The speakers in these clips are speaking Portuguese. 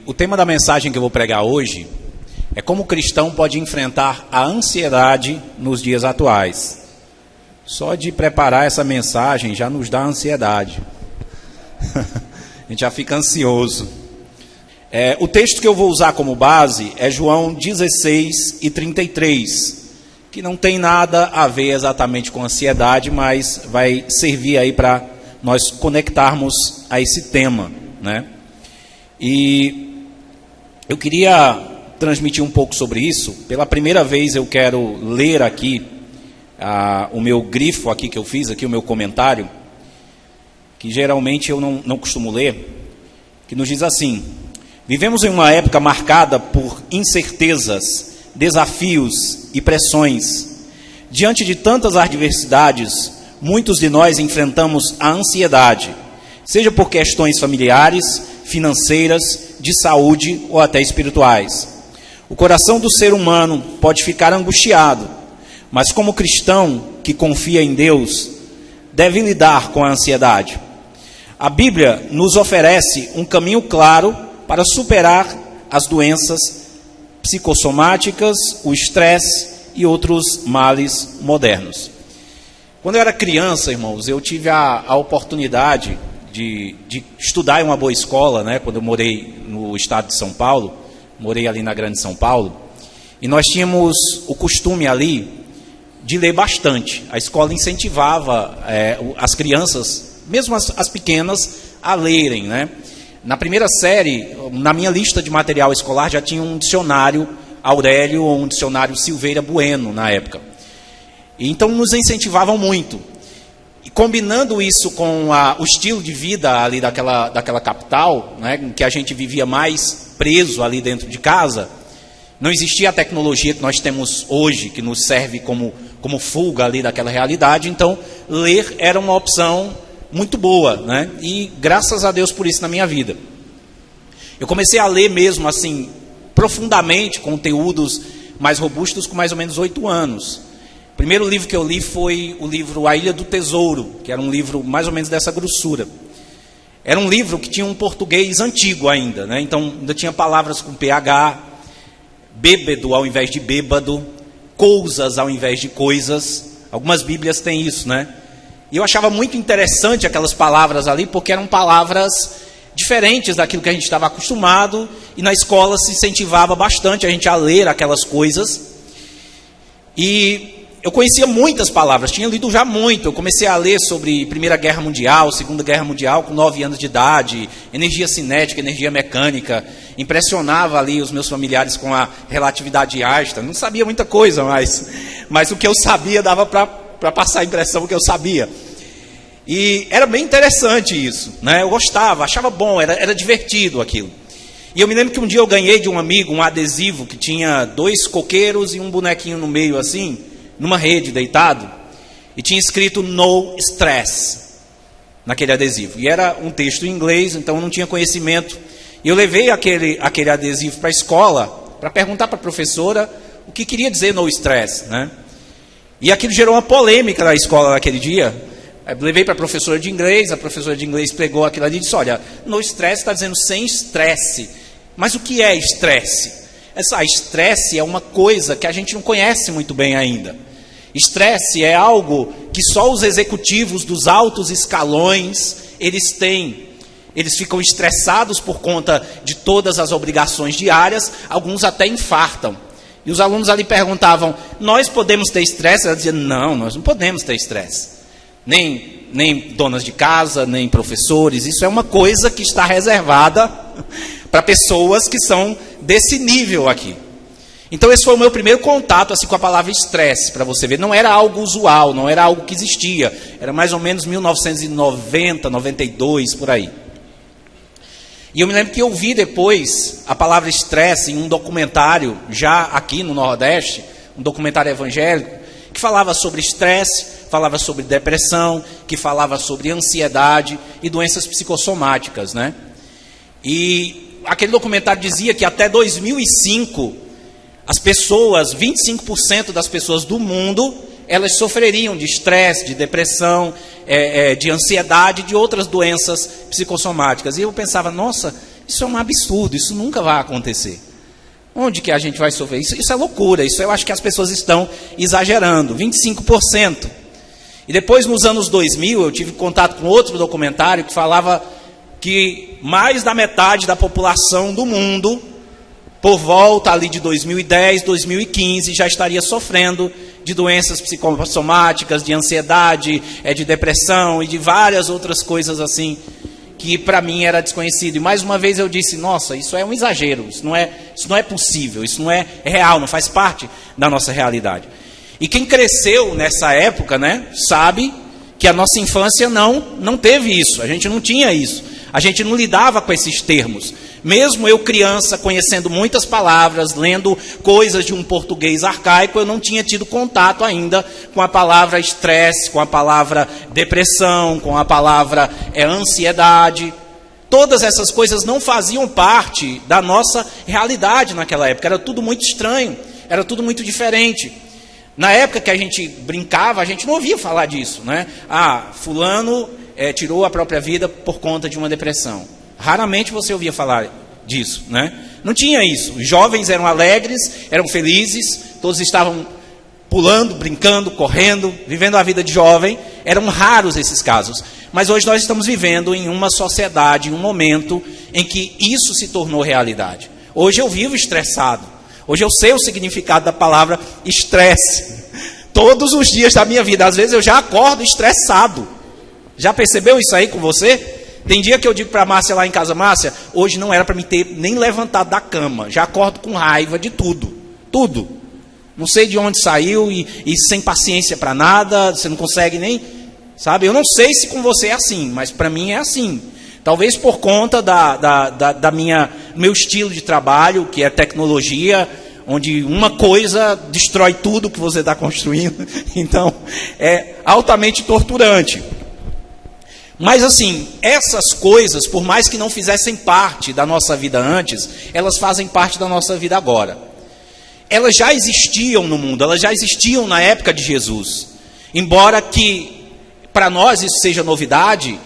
o tema da mensagem que eu vou pregar hoje é como o cristão pode enfrentar a ansiedade nos dias atuais. Só de preparar essa mensagem já nos dá ansiedade. A gente já fica ansioso. O texto que eu vou usar como base é João 16:33, que não tem nada a ver exatamente com ansiedade, mas vai servir aí para nós conectarmos a esse tema, né? E eu queria transmitir um pouco sobre isso. Pela primeira vez eu quero ler aqui o meu grifo aqui que eu fiz, aqui o meu comentário, que geralmente eu não costumo ler, que nos diz assim: vivemos em uma época marcada por incertezas, desafios e pressões. Diante de tantas adversidades, muitos de nós enfrentamos a ansiedade, seja por questões familiares, financeiras, de saúde ou até espirituais. O coração do ser humano pode ficar angustiado, mas como cristão que confia em Deus, deve lidar com a ansiedade. A Bíblia nos oferece um caminho claro para superar as doenças psicossomáticas, o estresse e outros males modernos. Quando eu era criança, irmãos, eu tive a oportunidade de estudar em uma boa escola, né? Quando eu morei no estado de São Paulo, morei ali na Grande São Paulo, e nós tínhamos o costume ali de ler bastante. A escola incentivava as crianças, mesmo as pequenas, a lerem, né? Na primeira série, na minha lista de material escolar, já tinha um dicionário Aurélio ou um dicionário Silveira Bueno na época. E então nos incentivavam muito. E combinando isso com o estilo de vida ali daquela capital, né, em que a gente vivia mais preso ali dentro de casa, não existia a tecnologia que nós temos hoje, que nos serve como fuga ali daquela realidade. Então, ler era uma opção muito boa, né? E graças a Deus por isso na minha vida. Eu comecei a ler mesmo assim, profundamente, conteúdos mais robustos com mais ou menos 8 anos. O primeiro livro que eu li foi o livro A Ilha do Tesouro, que era um livro mais ou menos dessa grossura. Era um livro que tinha um português antigo ainda, né? Então ainda tinha palavras com PH, bêbado ao invés de bêbado, coisas ao invés de coisas. Algumas bíblias têm isso, né? E eu achava muito interessante aquelas palavras ali, porque eram palavras diferentes daquilo que a gente estava acostumado, e na escola se incentivava bastante a gente a ler aquelas coisas. E eu conhecia muitas palavras, tinha lido já muito. Eu comecei a ler sobre Primeira Guerra Mundial, Segunda Guerra Mundial com 9 anos de idade, energia cinética, energia mecânica. Impressionava ali os meus familiares com a relatividade de Einstein. Não sabia muita coisa, mas o que eu sabia dava para passar a impressão que eu sabia. E era bem interessante isso, né? Eu gostava, achava bom, era divertido aquilo. E eu me lembro que um dia eu ganhei de um amigo um adesivo que tinha 2 coqueiros e um bonequinho no meio assim, numa rede deitado, e tinha escrito "No Stress" naquele adesivo. E era um texto em inglês, então eu não tinha conhecimento. E eu levei aquele adesivo para a escola para perguntar para a professora o que queria dizer "No Stress", né? E aquilo gerou uma polêmica na escola naquele dia. Eu levei para a professora de inglês, a professora de inglês pegou aquilo ali e disse: olha, "No Stress" está dizendo sem estresse. Mas o que é estresse? Estresse é uma coisa que a gente não conhece muito bem ainda. Estresse é algo que só os executivos dos altos escalões eles têm. Eles ficam estressados por conta de todas as obrigações diárias, alguns até infartam. E os alunos ali perguntavam: nós podemos ter estresse? Ela dizia: não, nós não podemos ter estresse. Nem donas de casa, nem professores. Isso é uma coisa que está reservada para pessoas que são desse nível aqui. Então esse foi o meu primeiro contato assim, com a palavra estresse, para você ver. Não era algo usual, não era algo que existia. Era mais ou menos 1990, 92, por aí. E eu me lembro que eu vi depois a palavra estresse em um documentário, já aqui no Nordeste, um documentário evangélico, que falava sobre estresse, falava sobre depressão, que falava sobre ansiedade e doenças psicossomáticas, né? E aquele documentário dizia que até 2005, as pessoas, 25% das pessoas do mundo, elas sofreriam de estresse, de depressão, de ansiedade, de outras doenças psicossomáticas. E eu pensava: nossa, Isso é um absurdo, isso nunca vai acontecer. Onde que a gente vai sofrer? Isso é loucura, isso eu acho que as pessoas estão exagerando, 25%. E depois, nos anos 2000, eu tive contato com outro documentário que falava que mais da metade da população do mundo, por volta ali de 2010, 2015, já estaria sofrendo de doenças psicossomáticas, de ansiedade, de depressão e de várias outras coisas assim, que para mim era desconhecido. E mais uma vez eu disse, nossa, isso é um exagero, isso não é possível, isso não é real, não faz parte da nossa realidade. E quem cresceu nessa época, né, sabe que a nossa infância não teve isso, a gente não tinha isso, a gente não lidava com esses termos. Mesmo eu criança, conhecendo muitas palavras, lendo coisas de um português arcaico, eu não tinha tido contato ainda com a palavra estresse, com a palavra depressão, com a palavra ansiedade. Todas essas coisas não faziam parte da nossa realidade naquela época, era tudo muito estranho, era tudo muito diferente. Na época que a gente brincava, a gente não ouvia falar disso, né? Fulano tirou a própria vida por conta de uma depressão. Raramente você ouvia falar disso, né? Não tinha isso. Os jovens eram alegres, eram felizes, todos estavam pulando, brincando, correndo, vivendo a vida de jovem. Eram raros esses casos. Mas hoje nós estamos vivendo em uma sociedade, em um momento em que isso se tornou realidade. Hoje eu vivo estressado. Hoje eu sei o significado da palavra estresse. Todos os dias da minha vida. Às vezes eu já acordo estressado. Já percebeu isso aí com você? Tem dia que eu digo para a Márcia lá em casa, Márcia, hoje não era para me ter nem levantado da cama. Já acordo com raiva de tudo. Tudo. Não sei de onde saiu e sem paciência para nada. Você não consegue nem... Sabe? Eu não sei se com você é assim, mas para mim é assim. Talvez por conta meu estilo de trabalho, que é tecnologia, onde uma coisa destrói tudo que você está construindo. Então, é altamente torturante. Mas assim, essas coisas, por mais que não fizessem parte da nossa vida antes, elas fazem parte da nossa vida agora. Elas já existiam no mundo, elas já existiam na época de Jesus. Embora que para nós isso seja novidade,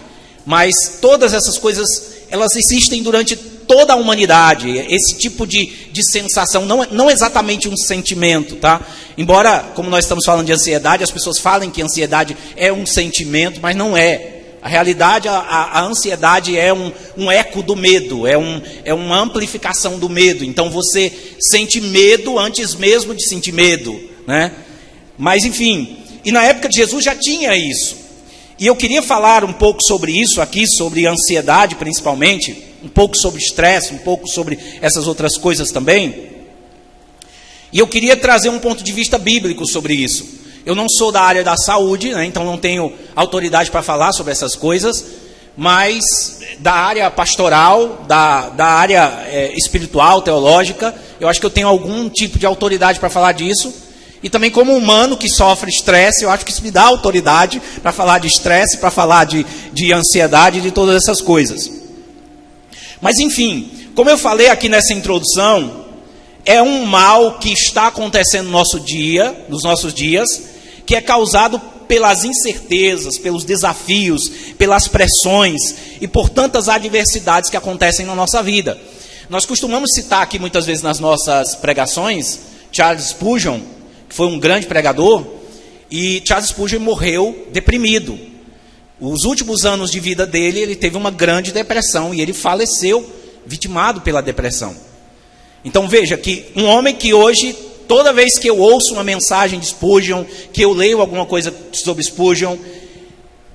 mas todas essas coisas, elas existem durante toda a humanidade. Esse tipo de sensação, não exatamente um sentimento, tá? Embora, como nós estamos falando de ansiedade, as pessoas falem que ansiedade é um sentimento, mas não é. A realidade, a ansiedade é um eco do medo, é uma amplificação do medo. Então você sente medo antes mesmo de sentir medo, né? Mas enfim, e na época de Jesus já tinha isso. E eu queria falar um pouco sobre isso aqui, sobre ansiedade principalmente, um pouco sobre estresse, um pouco sobre essas outras coisas também. E eu queria trazer um ponto de vista bíblico sobre isso. Eu não sou da área da saúde, né, então não tenho autoridade para falar sobre essas coisas, mas da área pastoral, da área espiritual, teológica, eu acho que eu tenho algum tipo de autoridade para falar disso. E também como humano que sofre estresse, eu acho que isso me dá autoridade para falar de estresse, para falar de ansiedade, de todas essas coisas. Mas enfim, como eu falei aqui nessa introdução, é um mal que está acontecendo nos nossos dias, que é causado pelas incertezas, pelos desafios, pelas pressões e por tantas adversidades que acontecem na nossa vida. Nós costumamos citar aqui muitas vezes nas nossas pregações, Charles Spurgeon, que foi um grande pregador, e Charles Spurgeon morreu deprimido. Os últimos anos de vida dele, ele teve uma grande depressão e ele faleceu vitimado pela depressão. Então veja que um homem que hoje, toda vez que eu ouço uma mensagem de Spurgeon, que eu leio alguma coisa sobre Spurgeon,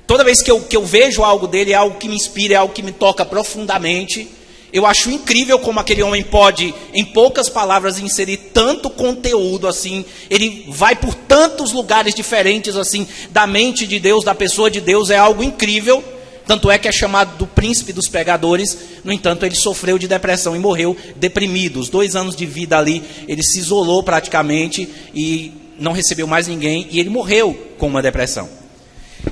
toda vez que eu vejo algo dele, é algo que me inspira, é algo que me toca profundamente. Eu acho incrível como aquele homem pode, em poucas palavras, inserir tanto conteúdo assim. Ele vai por tantos lugares diferentes assim, da mente de Deus, da pessoa de Deus, é algo incrível. Tanto é que é chamado do príncipe dos pregadores. No entanto, ele sofreu de depressão e morreu deprimido. Os 2 anos de vida ali, ele se isolou praticamente e não recebeu mais ninguém. E ele morreu com uma depressão.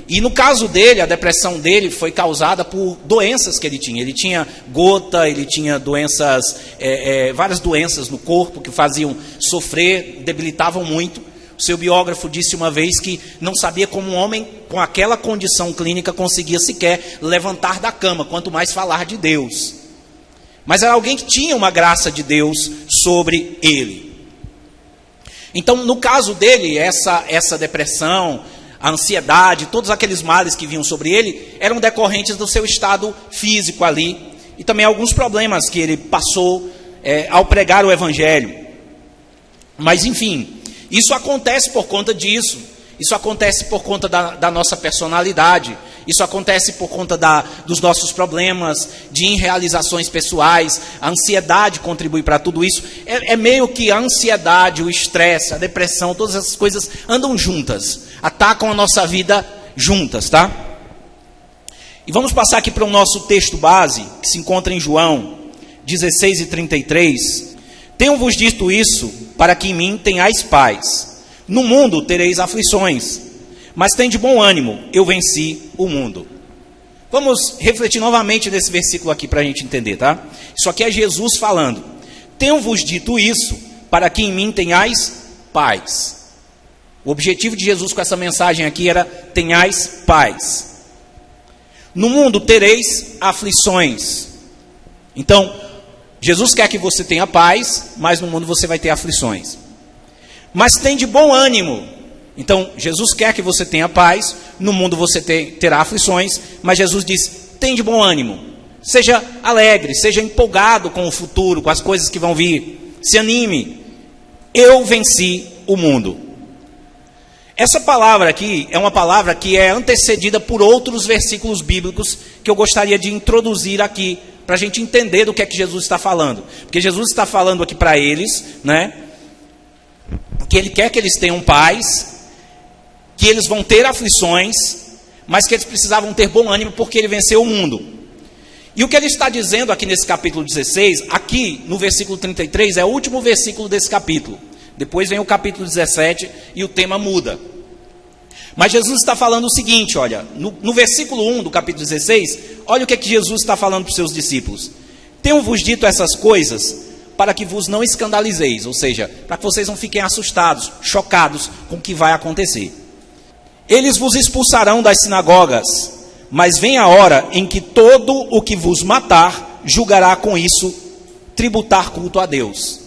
E no caso dele, a depressão dele foi causada por doenças que ele tinha. Ele tinha gota, ele tinha doenças, várias doenças no corpo que faziam sofrer, debilitavam muito. O seu biógrafo disse uma vez que não sabia como um homem com aquela condição clínica conseguia sequer levantar da cama, quanto mais falar de Deus. mas era alguém que tinha uma graça de Deus sobre ele. Então, no caso dele, essa depressão, a ansiedade, todos aqueles males que vinham sobre ele, eram decorrentes do seu estado físico ali, e também alguns problemas que ele passou ao pregar o evangelho. Mas, enfim, isso acontece por conta disso, isso acontece por conta da nossa personalidade, isso acontece por conta dos nossos problemas, de irrealizações pessoais. A ansiedade contribui para tudo isso. É meio que a ansiedade, o estresse, a depressão, todas essas coisas andam juntas, atacam a nossa vida juntas, tá? E vamos passar aqui para o nosso texto base, que se encontra em João 16:33. Tenho-vos dito isso, para que em mim tenhais paz. No mundo tereis aflições, mas tende bom ânimo, eu venci o mundo. Vamos refletir novamente nesse versículo aqui para a gente entender, tá? Isso aqui é Jesus falando. Tenho-vos dito isso, para que em mim tenhais paz. O objetivo de Jesus com essa mensagem aqui era: tenhais paz. No mundo tereis aflições. Então, Jesus quer que você tenha paz, mas no mundo você vai ter aflições. Mas tem de bom ânimo. Então, Jesus quer que você tenha paz, no mundo você terá aflições, mas Jesus diz: tem de bom ânimo. Seja alegre, seja empolgado com o futuro, com as coisas que vão vir. Se anime. Eu venci o mundo. Essa palavra aqui é uma palavra que é antecedida por outros versículos bíblicos que eu gostaria de introduzir aqui, para a gente entender do que é que Jesus está falando. Porque Jesus está falando aqui para eles, né, que Ele quer que eles tenham paz, que eles vão ter aflições, mas que eles precisavam ter bom ânimo porque Ele venceu o mundo. E o que Ele está dizendo aqui nesse capítulo 16, aqui no versículo 33, é o último versículo desse capítulo. Depois vem o capítulo 17 e o tema muda. Mas Jesus está falando o seguinte, olha, no versículo 1 do capítulo 16, olha o que é que Jesus está falando para os seus discípulos. Tenho-vos dito essas coisas para que vos não escandalizeis, ou seja, para que vocês não fiquem assustados, chocados com o que vai acontecer. Eles vos expulsarão das sinagogas, mas vem a hora em que todo o que vos matar julgará com isso tributar culto a Deus.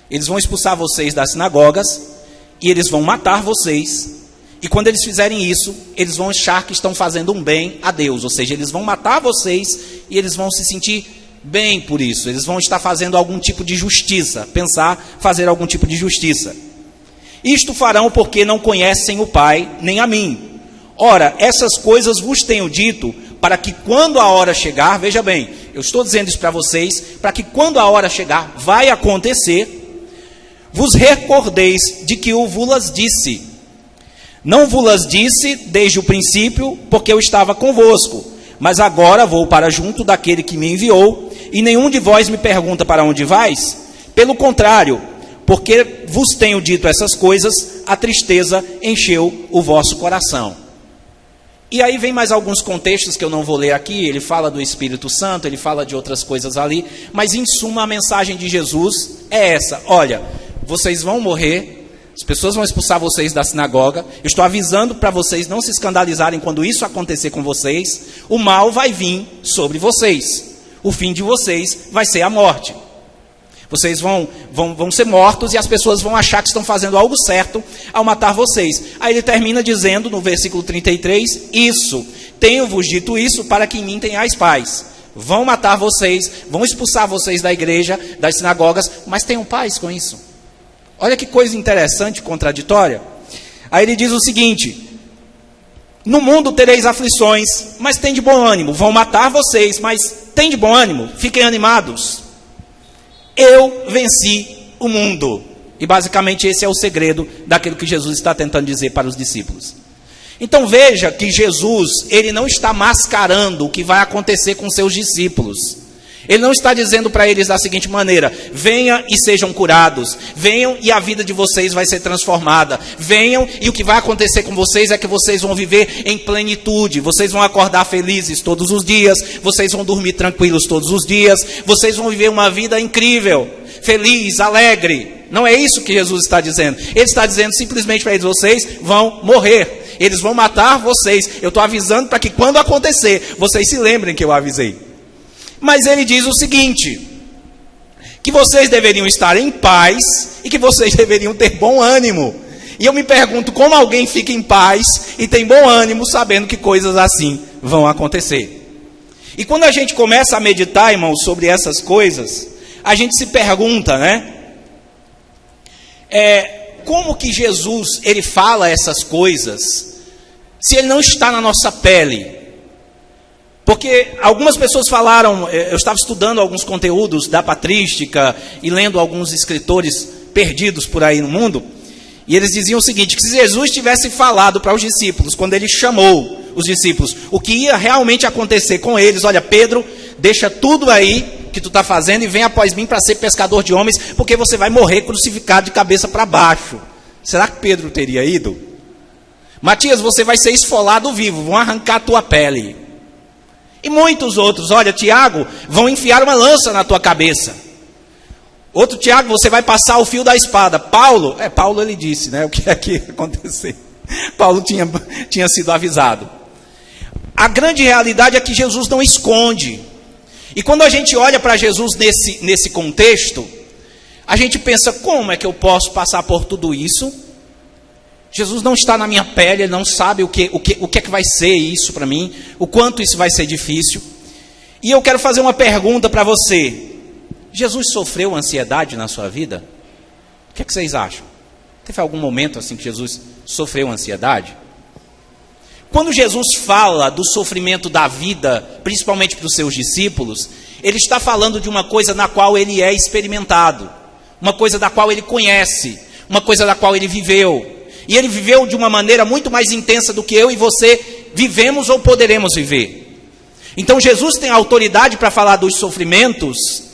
Eles vão expulsar vocês das sinagogas e eles vão matar vocês. E quando eles fizerem isso, eles vão achar que estão fazendo um bem a Deus. Ou seja, eles vão matar vocês e eles vão se sentir bem por isso. Eles vão estar fazendo algum tipo de justiça, pensar fazer algum tipo de justiça. Isto farão porque não conhecem o Pai, nem a mim. Ora, essas coisas vos tenho dito, para que quando a hora chegar, veja bem, eu estou dizendo isso para vocês, para que quando a hora chegar, vai acontecer, vos recordeis de que eu vos disse. Não vos disse desde o princípio, porque eu estava convosco, mas agora vou para junto daquele que me enviou, e nenhum de vós me pergunta para onde vais. Pelo contrário, porque vos tenho dito essas coisas, a tristeza encheu o vosso coração. E aí vem mais alguns contextos que eu não vou ler aqui. Ele fala do Espírito Santo, ele fala de outras coisas ali, mas em suma a mensagem de Jesus é essa: olha, vocês vão morrer, as pessoas vão expulsar vocês da sinagoga, eu estou avisando para vocês não se escandalizarem quando isso acontecer com vocês, o mal vai vir sobre vocês, o fim de vocês vai ser a morte. Vocês vão ser mortos e as pessoas vão achar que estão fazendo algo certo ao matar vocês. Aí ele termina dizendo no versículo 33, isso, tenho-vos dito isso para que em mim tenhais paz. Vão matar vocês, vão expulsar vocês da igreja, das sinagogas, mas tenham paz com isso. Olha que coisa interessante, contraditória. Aí ele diz o seguinte: no mundo tereis aflições, mas tem de bom ânimo. Vão matar vocês, mas tem de bom ânimo, fiquem animados. Eu venci o mundo. E basicamente esse é o segredo daquilo que Jesus está tentando dizer para os discípulos. Então veja que Jesus, ele não está mascarando o que vai acontecer com seus discípulos. Ele não está dizendo para eles da seguinte maneira: venham e sejam curados, venham e a vida de vocês vai ser transformada, venham e o que vai acontecer com vocês é que vocês vão viver em plenitude, vocês vão acordar felizes todos os dias, vocês vão dormir tranquilos todos os dias, vocês vão viver uma vida incrível, feliz, alegre. Não é isso que Jesus está dizendo. Ele está dizendo simplesmente para eles: vocês vão morrer, eles vão matar vocês. Eu estou avisando para que quando acontecer, vocês se lembrem que eu avisei. Mas ele diz o seguinte: que vocês deveriam estar em paz e que vocês deveriam ter bom ânimo. E eu me pergunto como alguém fica em paz e tem bom ânimo sabendo que coisas assim vão acontecer. E quando a gente começa a meditar, irmãos, sobre essas coisas, a gente se pergunta, né? Como que Jesus, ele fala essas coisas se ele não está na nossa pele? Porque algumas pessoas falaram, eu estava estudando alguns conteúdos da patrística e lendo alguns escritores perdidos por aí no mundo, e eles diziam o seguinte, que se Jesus tivesse falado para os discípulos, quando ele chamou os discípulos, o que ia realmente acontecer com eles: olha, Pedro, deixa tudo aí que tu está fazendo e vem após mim para ser pescador de homens, porque você vai morrer crucificado de cabeça para baixo. Será que Pedro teria ido? Matias, você vai ser esfolado vivo, vão arrancar a tua pele. E muitos outros, olha, Tiago, vão enfiar uma lança na tua cabeça. Outro, Tiago, você vai passar o fio da espada. Paulo ele disse, né, o que é que ia acontecer. Paulo tinha sido avisado. A grande realidade é que Jesus não esconde. E quando a gente olha para Jesus nesse contexto, a gente pensa, como é que eu posso passar por tudo isso? Jesus não está na minha pele, ele não sabe o que é que vai ser isso para mim, o quanto isso vai ser difícil. E eu quero fazer uma pergunta para você. Jesus sofreu ansiedade na sua vida? O que é que vocês acham? Teve algum momento assim que Jesus sofreu ansiedade? Quando Jesus fala do sofrimento da vida, principalmente para os seus discípulos, ele está falando de uma coisa na qual ele é experimentado, uma coisa da qual ele conhece, uma coisa da qual ele viveu. E ele viveu de uma maneira muito mais intensa do que eu e você vivemos ou poderemos viver. Então Jesus tem autoridade para falar dos sofrimentos.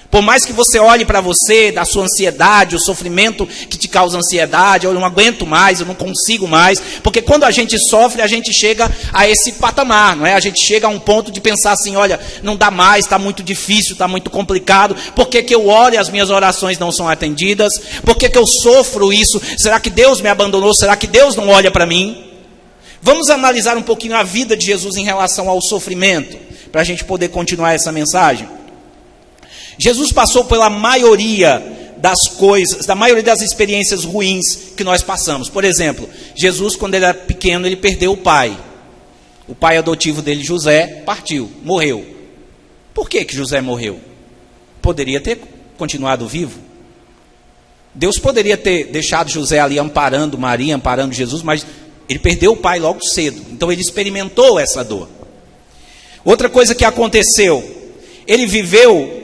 Por mais que você olhe para você, da sua ansiedade, o sofrimento que te causa ansiedade, eu não aguento mais, eu não consigo mais, porque quando a gente sofre, a gente chega a esse patamar, não é? A gente chega a um ponto de pensar assim, olha, não dá mais, está muito difícil, está muito complicado, por que que eu oro e as minhas orações não são atendidas? Por que que eu sofro isso? Será que Deus me abandonou? Será que Deus não olha para mim? Vamos analisar um pouquinho a vida de Jesus em relação ao sofrimento, para a gente poder continuar essa mensagem. Jesus passou pela maioria das coisas, da maioria das experiências ruins que nós passamos. Por exemplo, Jesus, quando ele era pequeno, ele perdeu o pai. O pai adotivo dele, José, partiu, morreu. Por que que José morreu? Poderia ter continuado vivo. Deus poderia ter deixado José ali amparando Maria, amparando Jesus, mas ele perdeu o pai logo cedo. Então ele experimentou essa dor. Outra coisa que aconteceu, ele viveu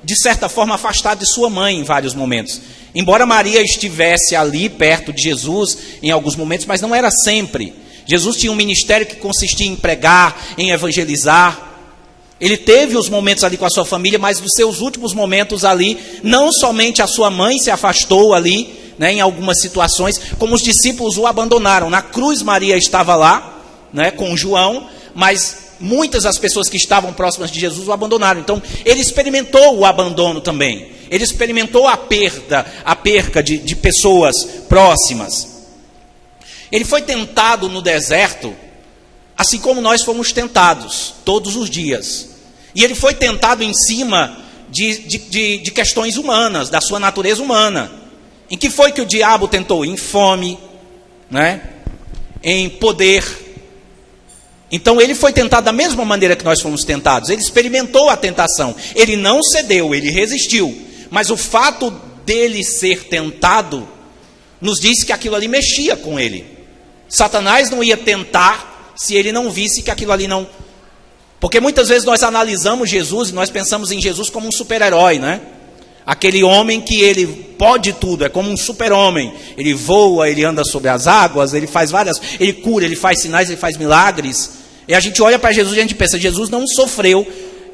de certa forma afastado de sua mãe em vários momentos. Embora Maria estivesse ali perto de Jesus em alguns momentos, mas não era sempre. Jesus tinha um ministério que consistia em pregar, em evangelizar. Ele teve os momentos ali com a sua família, mas nos seus últimos momentos ali, não somente a sua mãe se afastou ali, né, em algumas situações, como os discípulos o abandonaram. Na cruz Maria estava lá, né, com João, mas muitas das pessoas que estavam próximas de Jesus o abandonaram. Então, ele experimentou o abandono também. Ele experimentou a perca de pessoas próximas. Ele foi tentado no deserto, assim como nós fomos tentados, todos os dias. E ele foi tentado em cima de questões humanas, da sua natureza humana. Em que foi que o diabo tentou? Em fome, né? Em poder. Então ele foi tentado da mesma maneira que nós fomos tentados. Ele experimentou a tentação. Ele não cedeu, ele resistiu. Mas o fato dele ser tentado nos diz que aquilo ali mexia com ele. Satanás não ia tentar se ele não visse que aquilo ali não... Porque muitas vezes nós analisamos Jesus e nós pensamos em Jesus como um super-herói, né? Aquele homem que ele pode tudo, é como um super-homem. Ele voa, ele anda sobre as águas, ele faz ele cura, ele faz sinais, ele faz milagres. E a gente olha para Jesus e a gente pensa, Jesus não sofreu,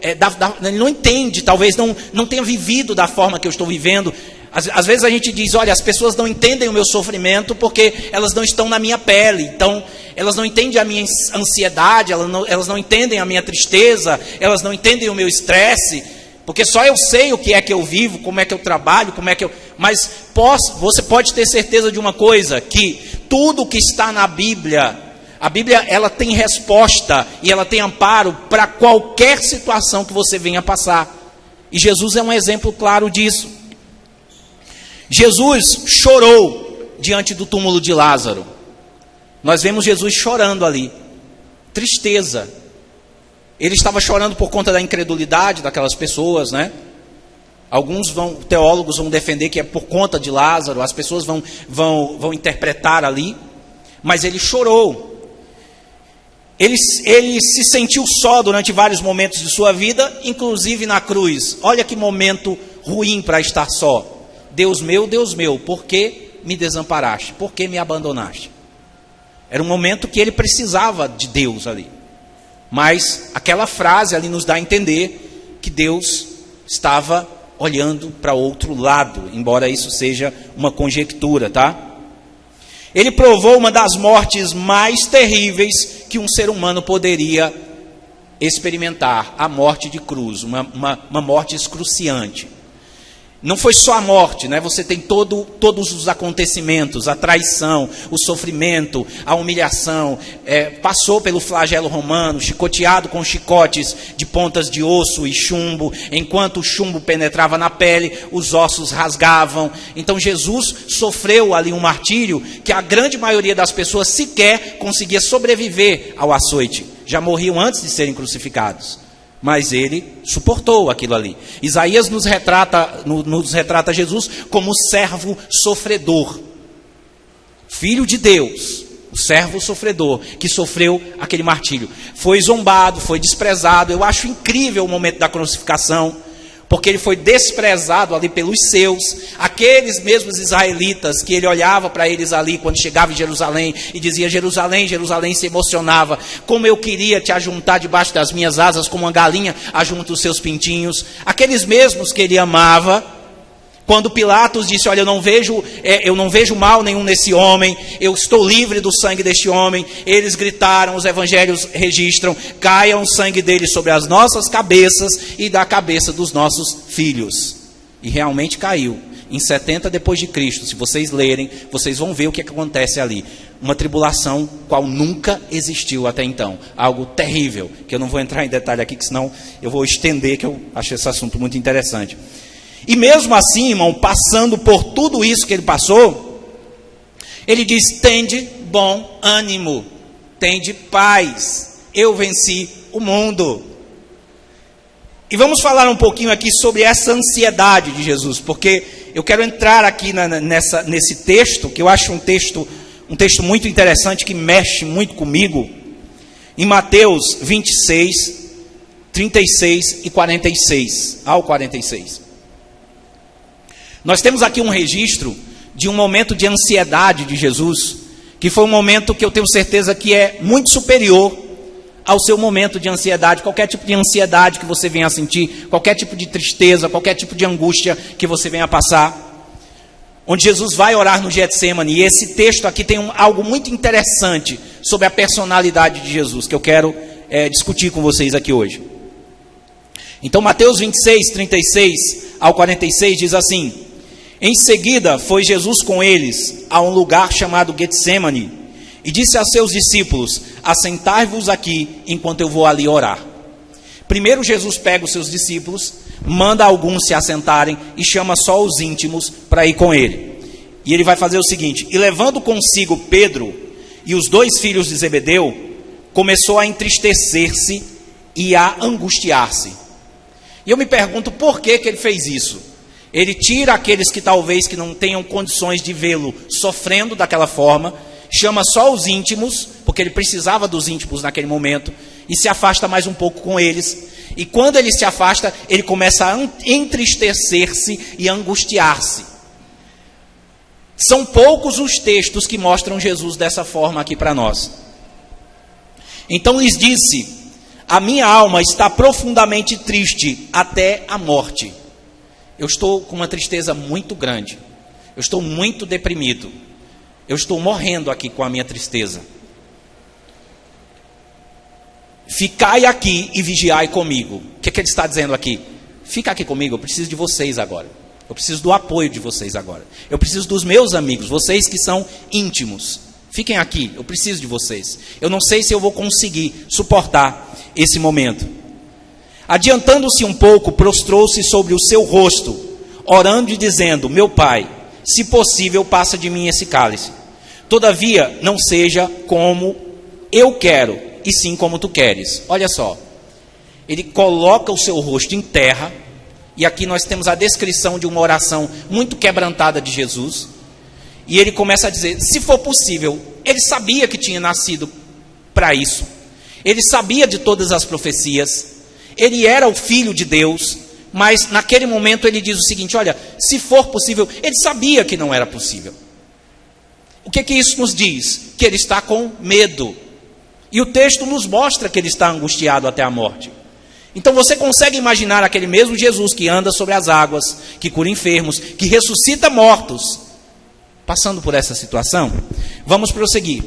ele não entende, talvez não tenha vivido da forma que eu estou vivendo. Às vezes a gente diz, olha, as pessoas não entendem o meu sofrimento porque elas não estão na minha pele. Então, elas não entendem a minha ansiedade, elas não entendem a minha tristeza, elas não entendem o meu estresse, porque só eu sei o que é que eu vivo, como é que eu trabalho, Mas você pode ter certeza de uma coisa, que tudo que está na Bíblia A Bíblia, ela tem resposta e ela tem amparo para qualquer situação que você venha passar. E Jesus é um exemplo claro disso. Jesus chorou diante do túmulo de Lázaro. Nós vemos Jesus chorando ali. Tristeza. Ele estava chorando por conta da incredulidade daquelas pessoas, né? Alguns teólogos vão defender que é por conta de Lázaro, as pessoas vão interpretar ali, mas ele chorou. Ele se sentiu só durante vários momentos de sua vida, inclusive na cruz. Olha que momento ruim para estar só. Deus meu, por que me desamparaste? Por que me abandonaste? Era um momento que ele precisava de Deus ali. Mas aquela frase ali nos dá a entender que Deus estava olhando para outro lado, embora isso seja uma conjectura, tá? Ele provou uma das mortes mais terríveis que um ser humano poderia experimentar, a morte de cruz, uma morte excruciante. Não foi só a morte, né? Você tem todos os acontecimentos, a traição, o sofrimento, a humilhação, passou pelo flagelo romano, chicoteado com chicotes de pontas de osso e chumbo, enquanto o chumbo penetrava na pele, os ossos rasgavam. Então Jesus sofreu ali um martírio que a grande maioria das pessoas sequer conseguia sobreviver ao açoite, já morriam antes de serem crucificados. Mas ele suportou aquilo ali. Isaías nos retrata Jesus como servo sofredor. Filho de Deus, o servo sofredor, que sofreu aquele martírio. Foi zombado, foi desprezado. Eu acho incrível o momento da crucificação, porque ele foi desprezado ali pelos seus, aqueles mesmos israelitas que ele olhava para eles ali quando chegava em Jerusalém e dizia: Jerusalém, Jerusalém, se emocionava, como eu queria te ajuntar debaixo das minhas asas, como uma galinha ajunta os seus pintinhos. Aqueles mesmos que ele amava, quando Pilatos disse: olha, eu não vejo mal nenhum nesse homem, eu estou livre do sangue deste homem, eles gritaram, os evangelhos registram: caia o sangue dele sobre as nossas cabeças e da cabeça dos nossos filhos. E realmente caiu. Em 70 depois de Cristo, se vocês lerem, vocês vão ver o que acontece ali. Uma tribulação qual nunca existiu até então. Algo terrível, que eu não vou entrar em detalhe aqui, que senão eu vou estender, que eu achei esse assunto muito interessante. E mesmo assim, irmão, passando por tudo isso que ele passou, ele diz: tende bom ânimo, tende paz, eu venci o mundo. E vamos falar um pouquinho aqui sobre essa ansiedade de Jesus, porque eu quero entrar aqui nesse texto, que eu acho um texto muito interessante, que mexe muito comigo, em Mateus 26, 36 e 46, ao 46. Nós temos aqui um registro de um momento de ansiedade de Jesus, que foi um momento que eu tenho certeza que é muito superior ao seu momento de ansiedade, qualquer tipo de ansiedade que você venha a sentir, qualquer tipo de tristeza, qualquer tipo de angústia que você venha a passar. Onde Jesus vai orar no Getsemane, e esse texto aqui tem algo muito interessante sobre a personalidade de Jesus, que eu quero discutir com vocês aqui hoje. Então Mateus 26, 36 ao 46 diz assim: em seguida foi Jesus com eles a um lugar chamado Getsemane, e disse a seus discípulos: assentai-vos aqui enquanto eu vou ali orar. Primeiro Jesus pega os seus discípulos, manda alguns se assentarem e chama só os íntimos para ir com ele. E ele vai fazer o seguinte: e levando consigo Pedro e os 2 filhos de Zebedeu, começou a entristecer-se e a angustiar-se. E eu me pergunto por que ele fez isso. Ele tira aqueles que talvez que não tenham condições de vê-lo sofrendo daquela forma, chama só os íntimos, porque ele precisava dos íntimos naquele momento, e se afasta mais um pouco com eles. E quando ele se afasta, ele começa a entristecer-se e angustiar-se. São poucos os textos que mostram Jesus dessa forma aqui para nós. Então lhes disse: a minha alma está profundamente triste até a morte. Eu estou com uma tristeza muito grande. Eu estou muito deprimido. Eu estou morrendo aqui com a minha tristeza. Ficai aqui e vigiai comigo. O que ele está dizendo aqui? Fica aqui comigo, eu preciso de vocês agora. Eu preciso do apoio de vocês agora. Eu preciso dos meus amigos, vocês que são íntimos. Fiquem aqui, eu preciso de vocês. Eu não sei se eu vou conseguir suportar esse momento. Adiantando-se um pouco, prostrou-se sobre o seu rosto, orando e dizendo: meu pai, se possível, passa de mim esse cálice. Todavia, não seja como eu quero, e sim como tu queres. Olha só, ele coloca o seu rosto em terra, e aqui nós temos a descrição de uma oração muito quebrantada de Jesus, e ele começa a dizer, se for possível. Ele sabia que tinha nascido para isso, ele sabia de todas as profecias, ele era o Filho de Deus, mas naquele momento ele diz o seguinte, olha, se for possível, ele sabia que não era possível. O que isso nos diz? Que ele está com medo. E o texto nos mostra que ele está angustiado até a morte. Então você consegue imaginar aquele mesmo Jesus que anda sobre as águas, que cura enfermos, que ressuscita mortos, passando por essa situação? Vamos prosseguir.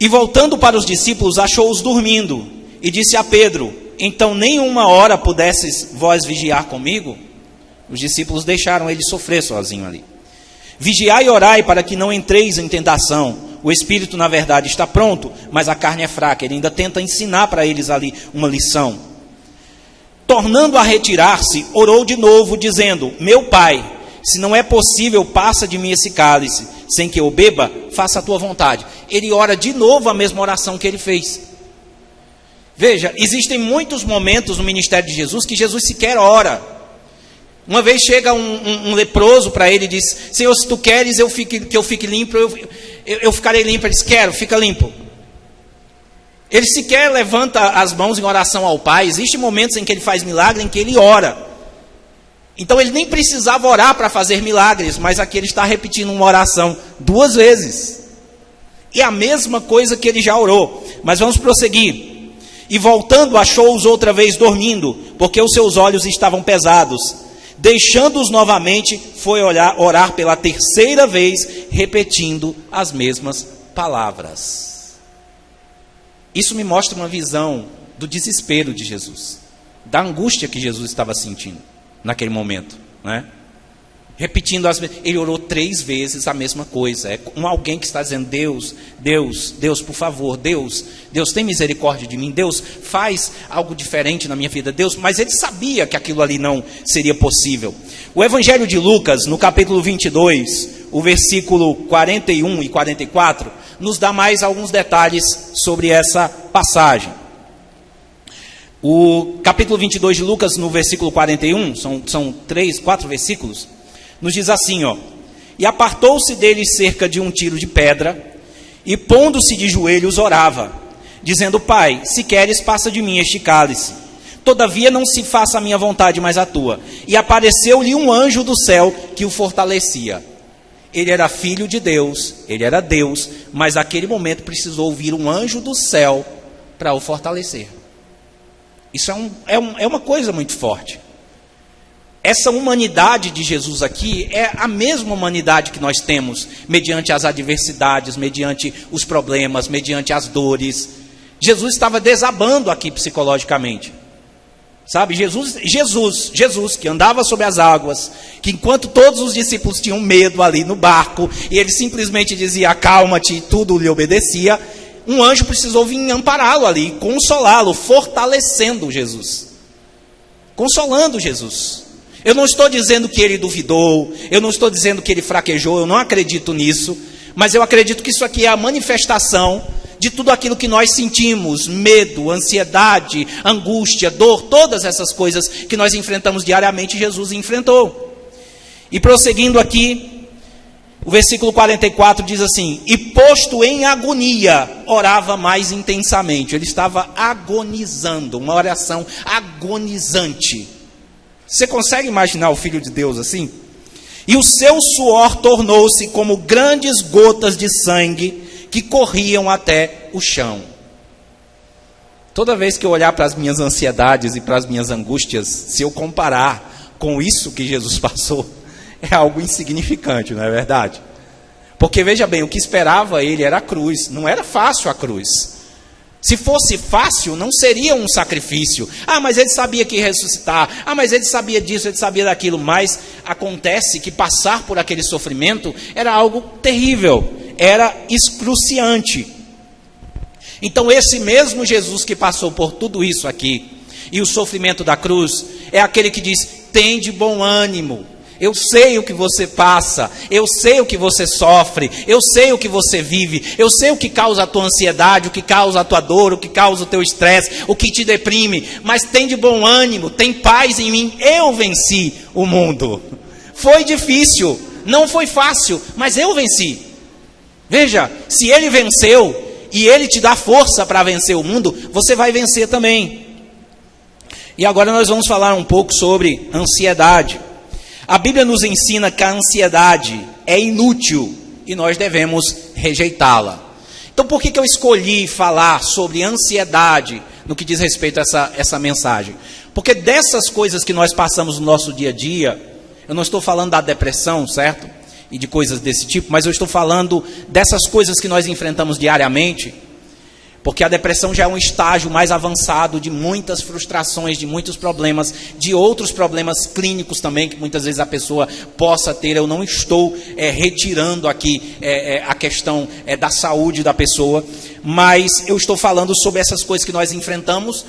E voltando para os discípulos, achou-os dormindo, e disse a Pedro, então nem uma hora pudesses vós vigiar comigo? Os discípulos deixaram ele sofrer sozinho ali. Vigiai e orai para que não entreis em tentação. O espírito, na verdade, está pronto, mas a carne é fraca. Ele ainda tenta ensinar para eles ali uma lição. Tornando a retirar-se, orou de novo, dizendo, meu pai, se não é possível, passa de mim esse cálice, sem que eu beba, faça a tua vontade. Ele ora de novo a mesma oração que ele fez. Veja, existem muitos momentos no ministério de Jesus que Jesus sequer ora. Uma vez chega um leproso para ele e diz, Senhor, se tu queres que eu fique limpo, eu ficarei limpo. Ele diz, quero, fica limpo. Ele sequer levanta as mãos em oração ao Pai. Existem momentos em que ele faz milagre, em que ele ora. Então ele nem precisava orar para fazer milagres, mas aqui ele está repetindo uma oração 2 vezes. E a mesma coisa que ele já orou. Mas vamos prosseguir. E voltando, achou-os outra vez dormindo, porque os seus olhos estavam pesados. Deixando-os novamente, foi orar pela 3ª vez, repetindo as mesmas palavras. Isso me mostra uma visão do desespero de Jesus, da angústia que Jesus estava sentindo naquele momento, né? Repetindo ele orou 3 vezes a mesma coisa. É como alguém que está dizendo, Deus, por favor, Deus tem misericórdia de mim, Deus faz algo diferente na minha vida, Deus, mas ele sabia que aquilo ali não seria possível. O Evangelho de Lucas, no capítulo 22, o versículo 41 e 44, nos dá mais alguns detalhes sobre essa passagem. O capítulo 22 de Lucas, no versículo 41, são 4 versículos, nos diz assim, ó, e apartou-se deles cerca de 1 tiro de pedra, e pondo-se de joelhos orava, dizendo, Pai, se queres, passa de mim este cálice. Todavia não se faça a minha vontade, mas a tua. E apareceu-lhe um anjo do céu que o fortalecia. Ele era filho de Deus, ele era Deus, mas naquele momento precisou ouvir um anjo do céu para o fortalecer. Isso é uma coisa muito forte. Essa humanidade de Jesus aqui é a mesma humanidade que nós temos, mediante as adversidades, mediante os problemas, mediante as dores. Jesus estava desabando aqui psicologicamente. Sabe, Jesus que andava sobre as águas, que enquanto todos os discípulos tinham medo ali no barco, e ele simplesmente dizia, acalma-te, e tudo lhe obedecia, um anjo precisou vir ampará-lo ali, consolá-lo, fortalecendo Jesus. Consolando Jesus. Eu não estou dizendo que ele duvidou, eu não estou dizendo que ele fraquejou, eu não acredito nisso, mas eu acredito que isso aqui é a manifestação de tudo aquilo que nós sentimos, medo, ansiedade, angústia, dor, todas essas coisas que nós enfrentamos diariamente, Jesus enfrentou. E prosseguindo aqui, o versículo 44 diz assim, e posto em agonia, orava mais intensamente. Ele estava agonizando, uma oração agonizante. Você consegue imaginar o Filho de Deus assim? E o seu suor tornou-se como grandes gotas de sangue que corriam até o chão. Toda vez que eu olhar para as minhas ansiedades e para as minhas angústias, se eu comparar com isso que Jesus passou, é algo insignificante, não é verdade? Porque veja bem, o que esperava ele era a cruz. Não era fácil a cruz. Se fosse fácil, não seria um sacrifício. Ah, mas ele sabia que ia ressuscitar. Ah, mas ele sabia disso, ele sabia daquilo. Mas acontece que passar por aquele sofrimento era algo terrível, era excruciante. Então esse mesmo Jesus que passou por tudo isso aqui, e o sofrimento da cruz, é aquele que diz: tem de bom ânimo. Eu sei o que você passa, eu sei o que você sofre, eu sei o que você vive, eu sei o que causa a tua ansiedade, o que causa a tua dor, o que causa o teu estresse, o que te deprime, mas tem de bom ânimo, tem paz em mim, eu venci o mundo. Foi difícil, não foi fácil, mas eu venci. Veja, se ele venceu e ele te dá força para vencer o mundo, você vai vencer também. E agora nós vamos falar um pouco sobre ansiedade. A Bíblia nos ensina que a ansiedade é inútil e nós devemos rejeitá-la. Então por que eu escolhi falar sobre ansiedade no que diz respeito a essa mensagem? Porque dessas coisas que nós passamos no nosso dia a dia, eu não estou falando da depressão, certo? E de coisas desse tipo, mas eu estou falando dessas coisas que nós enfrentamos diariamente. Porque a depressão já é um estágio mais avançado de muitas frustrações, de muitos problemas, de outros problemas clínicos também, que muitas vezes a pessoa possa ter. Eu não estou retirando aqui a questão da saúde da pessoa, mas eu estou falando sobre essas coisas que nós enfrentamos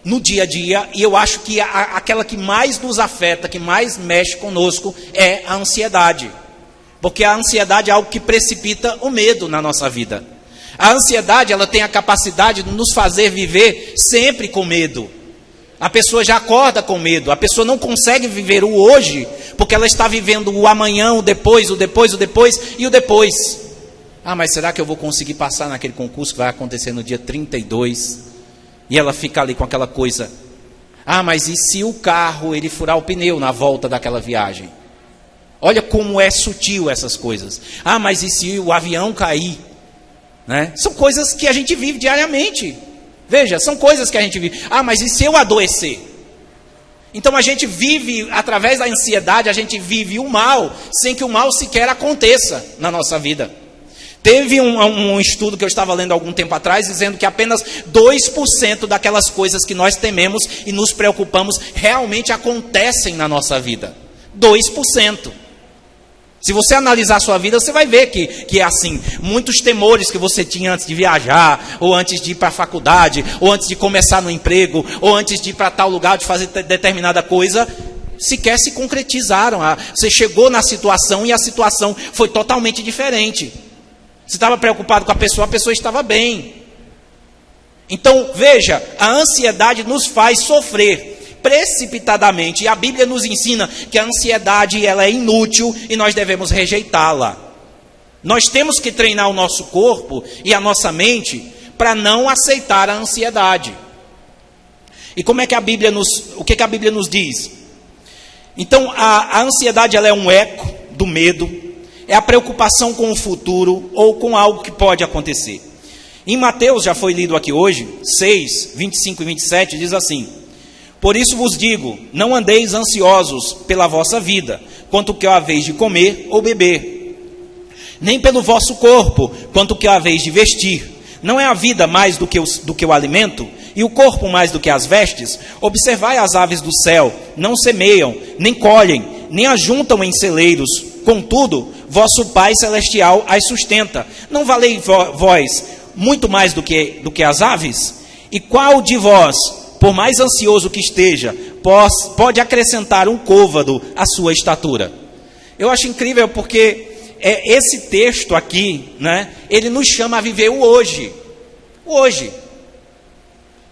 no dia a dia, e eu acho que aquela que mais nos afeta, que mais mexe conosco, é a ansiedade. Porque a ansiedade é algo que precipita o medo na nossa vida. A ansiedade, ela tem a capacidade de nos fazer viver sempre com medo. A pessoa já acorda com medo, a pessoa não consegue viver o hoje, porque ela está vivendo o amanhã, o depois e o depois. Ah, mas será que eu vou conseguir passar naquele concurso que vai acontecer no dia 32? E ela fica ali com aquela coisa. Ah, mas e se o carro, ele furar o pneu na volta daquela viagem? Olha como é sutil essas coisas. Ah, mas e se o avião cair? Né? São coisas que a gente vive diariamente. Veja, são coisas que a gente vive. Ah, mas e se eu adoecer? Então a gente vive, através da ansiedade, a gente vive o mal, sem que o mal sequer aconteça na nossa vida. Teve um estudo que eu estava lendo há algum tempo atrás, dizendo que apenas 2% daquelas coisas que nós tememos e nos preocupamos realmente acontecem na nossa vida. 2%. Se você analisar a sua vida, você vai ver que é assim. Muitos temores que você tinha antes de viajar, ou antes de ir para a faculdade, ou antes de começar no emprego, ou antes de ir para tal lugar, de fazer determinada coisa, sequer se concretizaram. Você chegou na situação e a situação foi totalmente diferente. Você estava preocupado com a pessoa estava bem. Então, veja, a ansiedade nos faz sofrer precipitadamente, e a Bíblia nos ensina que a ansiedade ela é inútil e nós devemos rejeitá-la. Nós temos que treinar o nosso corpo e a nossa mente para não aceitar a ansiedade. E como é que o que a Bíblia nos diz? Então, a ansiedade ela é um eco do medo, é a preocupação com o futuro ou com algo que pode acontecer. Em Mateus, já foi lido aqui hoje, 6, 25 e 27, diz assim: por isso vos digo, não andeis ansiosos pela vossa vida, quanto que haveis de comer ou beber, nem pelo vosso corpo, quanto que haveis de vestir. Não é a vida mais do que o alimento, e o corpo mais do que as vestes? Observai as aves do céu, não semeiam, nem colhem, nem ajuntam em celeiros, contudo, vosso Pai Celestial as sustenta. Não valei vós muito mais do que as aves? E qual de vós, por mais ansioso que esteja, pode acrescentar um côvado à sua estatura? Eu acho incrível porque esse texto aqui, né, ele nos chama a viver o hoje. O hoje.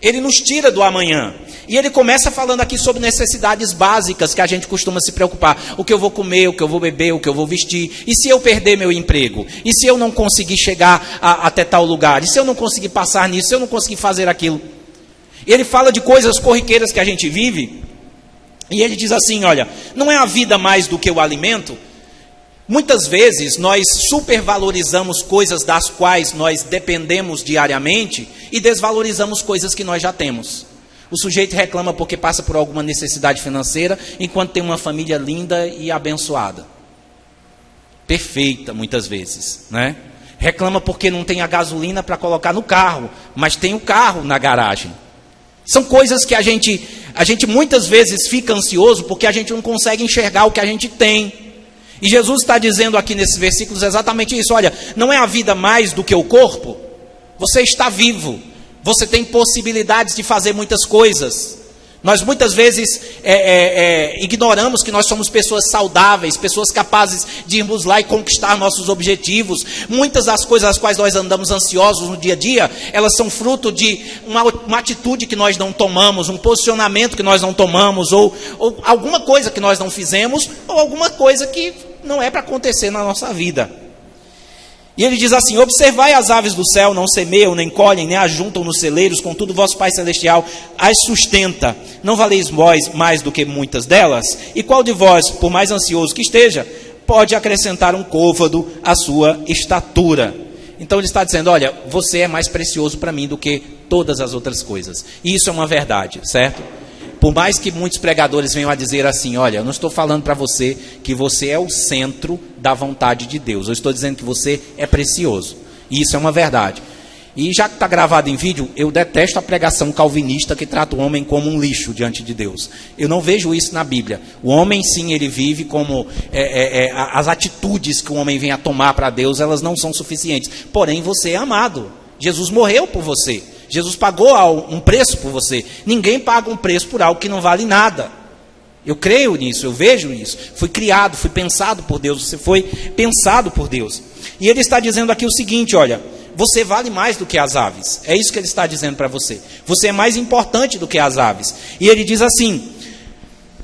Ele nos tira do amanhã. E ele começa falando aqui sobre necessidades básicas que a gente costuma se preocupar. O que eu vou comer, o que eu vou beber, o que eu vou vestir. E se eu perder meu emprego? E se eu não conseguir chegar até tal lugar? E se eu não conseguir passar nisso? Se eu não conseguir fazer aquilo? Ele fala de coisas corriqueiras que a gente vive, e ele diz assim, olha, não é a vida mais do que o alimento? Muitas vezes nós supervalorizamos coisas das quais nós dependemos diariamente e desvalorizamos coisas que nós já temos. O sujeito reclama porque passa por alguma necessidade financeira, enquanto tem uma família linda e abençoada. Perfeita, muitas vezes, né? Reclama porque não tem a gasolina para colocar no carro, mas tem o carro na garagem. São coisas que a gente muitas vezes fica ansioso porque a gente não consegue enxergar o que a gente tem. E Jesus está dizendo aqui nesses versículos exatamente isso. Olha, não é a vida mais do que o corpo? Você está vivo, você tem possibilidades de fazer muitas coisas. Nós muitas vezes ignoramos que nós somos pessoas saudáveis, pessoas capazes de irmos lá e conquistar nossos objetivos. Muitas das coisas às quais nós andamos ansiosos no dia a dia, elas são fruto de uma atitude que nós não tomamos, um posicionamento que nós não tomamos, ou alguma coisa que nós não fizemos, ou alguma coisa que não é para acontecer na nossa vida. E ele diz assim: observai as aves do céu, não semeiam, nem colhem, nem ajuntam nos celeiros, contudo vosso Pai Celestial as sustenta. Não valeis vós mais do que muitas delas? E qual de vós, por mais ansioso que esteja, pode acrescentar um côvado à sua estatura? Então ele está dizendo: olha, você é mais precioso para mim do que todas as outras coisas. E isso é uma verdade, certo? Por mais que muitos pregadores venham a dizer assim: olha, eu não estou falando para você que você é o centro da vontade de Deus. Eu estou dizendo que você é precioso. E isso é uma verdade. E já que está gravado em vídeo, eu detesto a pregação calvinista que trata o homem como um lixo diante de Deus. Eu não vejo isso na Bíblia. O homem, sim, ele vive como... as atitudes que o homem vem a tomar para Deus, elas não são suficientes. Porém, você é amado. Jesus morreu por você. Jesus pagou um preço por você. Ninguém paga um preço por algo que não vale nada. Eu creio nisso, eu vejo isso. Fui criado, fui pensado por Deus. Você foi pensado por Deus. E ele está dizendo aqui o seguinte: olha, você vale mais do que as aves. É isso que ele está dizendo para você. Você é mais importante do que as aves. E ele diz assim: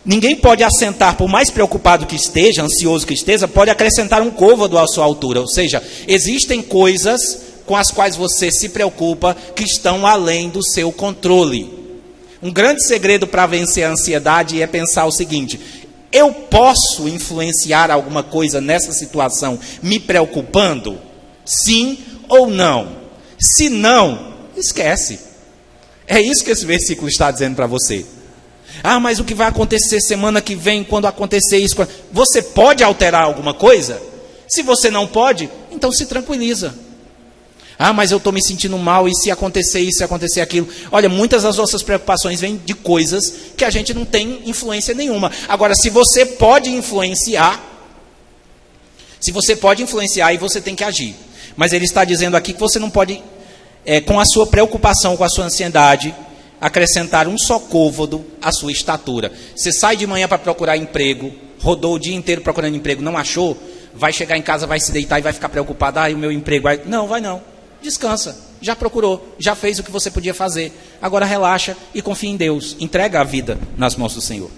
ninguém pode assentar, por mais preocupado que esteja, ansioso que esteja, pode acrescentar um côvado à sua altura. Ou seja, existem coisas com as quais você se preocupa, que estão além do seu controle. Um grande segredo para vencer a ansiedade é pensar o seguinte: eu posso influenciar alguma coisa nessa situação me preocupando? Sim ou não? Se não, esquece. É isso que esse versículo está dizendo para você. Ah, mas o que vai acontecer semana que vem, quando acontecer isso? Você pode alterar alguma coisa? Se você não pode, então se tranquiliza. Ah, mas eu estou me sentindo mal, e se acontecer isso, se acontecer aquilo? Olha, muitas das nossas preocupações vêm de coisas que a gente não tem influência nenhuma. Agora, se você pode influenciar, e você tem que agir. Mas ele está dizendo aqui que você não pode, com a sua preocupação, com a sua ansiedade, acrescentar um só côvado à sua estatura. Você sai de manhã para procurar emprego, rodou o dia inteiro procurando emprego, não achou? Vai chegar em casa, vai se deitar e vai ficar preocupado. Ah, o meu emprego vai... Não, vai não. Descansa, já procurou, já fez o que você podia fazer. Agora relaxa e confia em Deus. Entrega a vida nas mãos do Senhor.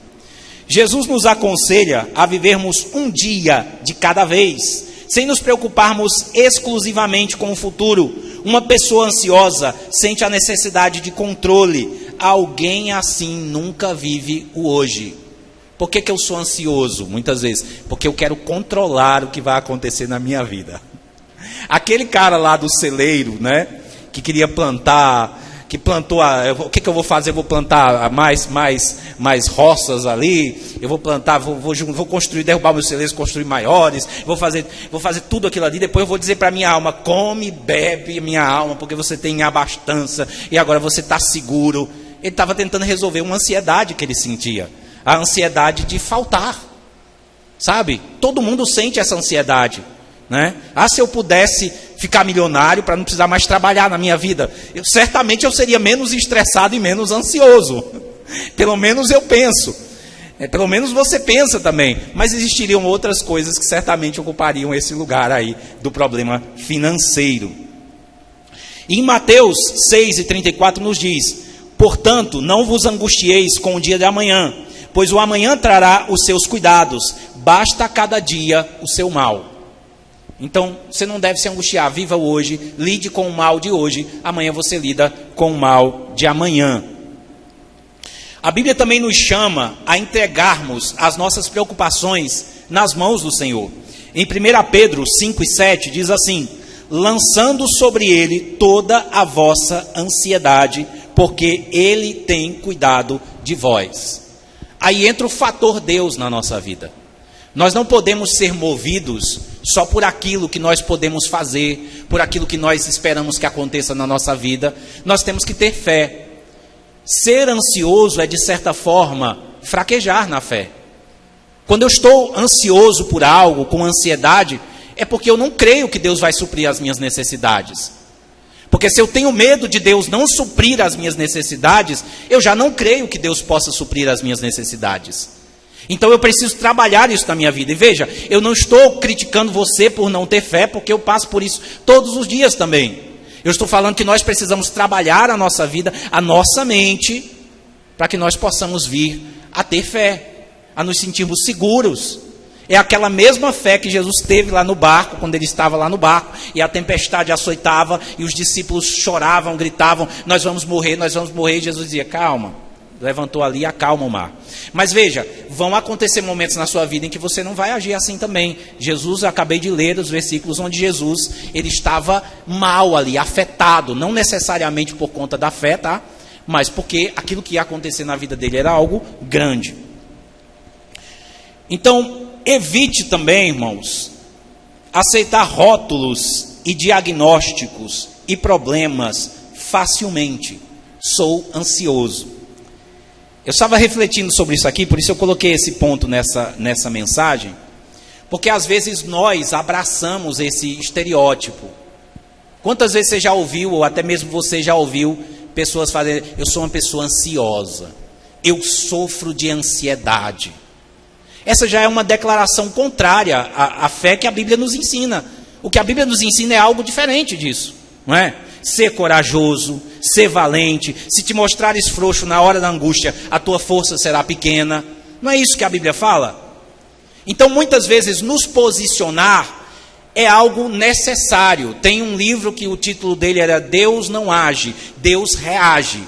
Jesus nos aconselha a vivermos um dia de cada vez, sem nos preocuparmos exclusivamente com o futuro. Uma pessoa ansiosa sente a necessidade de controle. Alguém assim nunca vive o hoje. Por que eu sou ansioso? Muitas vezes, porque eu quero controlar o que vai acontecer na minha vida. Aquele cara lá do celeiro, né, que queria plantar, que plantou, o que eu vou fazer? Eu vou plantar mais roças ali, eu vou plantar, vou construir, derrubar meus celeiros, construir maiores, vou fazer tudo aquilo ali, depois eu vou dizer para a minha alma: come, bebe, minha alma, porque você tem abastança, e agora você está seguro. Ele estava tentando resolver uma ansiedade que ele sentia, a ansiedade de faltar, sabe? Todo mundo sente essa ansiedade, né? Ah, se eu pudesse ficar milionário para não precisar mais trabalhar na minha vida, certamente eu seria menos estressado e menos ansioso. Pelo menos eu penso. Pelo menos você pensa também. Mas existiriam outras coisas que certamente ocupariam esse lugar aí do problema financeiro. E em Mateus 6:34 nos diz: portanto, não vos angustieis com o dia de amanhã, pois o amanhã trará os seus cuidados. Basta a cada dia o seu mal. Então, você não deve se angustiar. Viva hoje, lide com o mal de hoje. Amanhã você lida com o mal de amanhã. A Bíblia também nos chama a entregarmos as nossas preocupações nas mãos do Senhor. Em 1 Pedro 5:7 diz assim: lançando sobre ele toda a vossa ansiedade, porque ele tem cuidado de vós. Aí entra o fator Deus na nossa vida. Nós não podemos ser movidos só por aquilo que nós podemos fazer, por aquilo que nós esperamos que aconteça na nossa vida. Nós temos que ter fé. Ser ansioso é, de certa forma, fraquejar na fé. Quando eu estou ansioso por algo, com ansiedade, é porque eu não creio que Deus vai suprir as minhas necessidades. Porque se eu tenho medo de Deus não suprir as minhas necessidades, eu já não creio que Deus possa suprir as minhas necessidades. Então eu preciso trabalhar isso na minha vida. E veja, eu não estou criticando você por não ter fé, porque eu passo por isso todos os dias também. Eu estou falando que nós precisamos trabalhar a nossa vida, a nossa mente, para que nós possamos vir a ter fé, a nos sentirmos seguros. É aquela mesma fé que Jesus teve lá no barco, quando ele estava lá no barco, e a tempestade açoitava, e os discípulos choravam, gritavam, nós vamos morrer, e Jesus dizia, calma, levantou ali, acalma o mar. Mas veja, vão acontecer momentos na sua vida em que você não vai agir assim também. Jesus, eu acabei de ler os versículos onde Jesus, ele estava mal ali, afetado, não necessariamente por conta da fé, tá? Mas porque aquilo que ia acontecer na vida dele era algo grande. Então, evite também, irmãos, aceitar rótulos e diagnósticos e problemas facilmente. Sou ansioso. Eu estava refletindo sobre isso aqui, por isso eu coloquei esse ponto nessa mensagem, porque às vezes nós abraçamos esse estereótipo. Quantas vezes você já ouviu, ou até mesmo você já ouviu, pessoas fazerem, eu sou uma pessoa ansiosa, eu sofro de ansiedade. Essa já é uma declaração contrária à fé que a Bíblia nos ensina. O que a Bíblia nos ensina é algo diferente disso, não é? Ser corajoso, ser valente. Se te mostrares frouxo na hora da angústia, a tua força será pequena. Não é isso que a Bíblia fala? Então, muitas vezes, nos posicionar é algo necessário. Tem um livro que o título dele era Deus não age, Deus reage.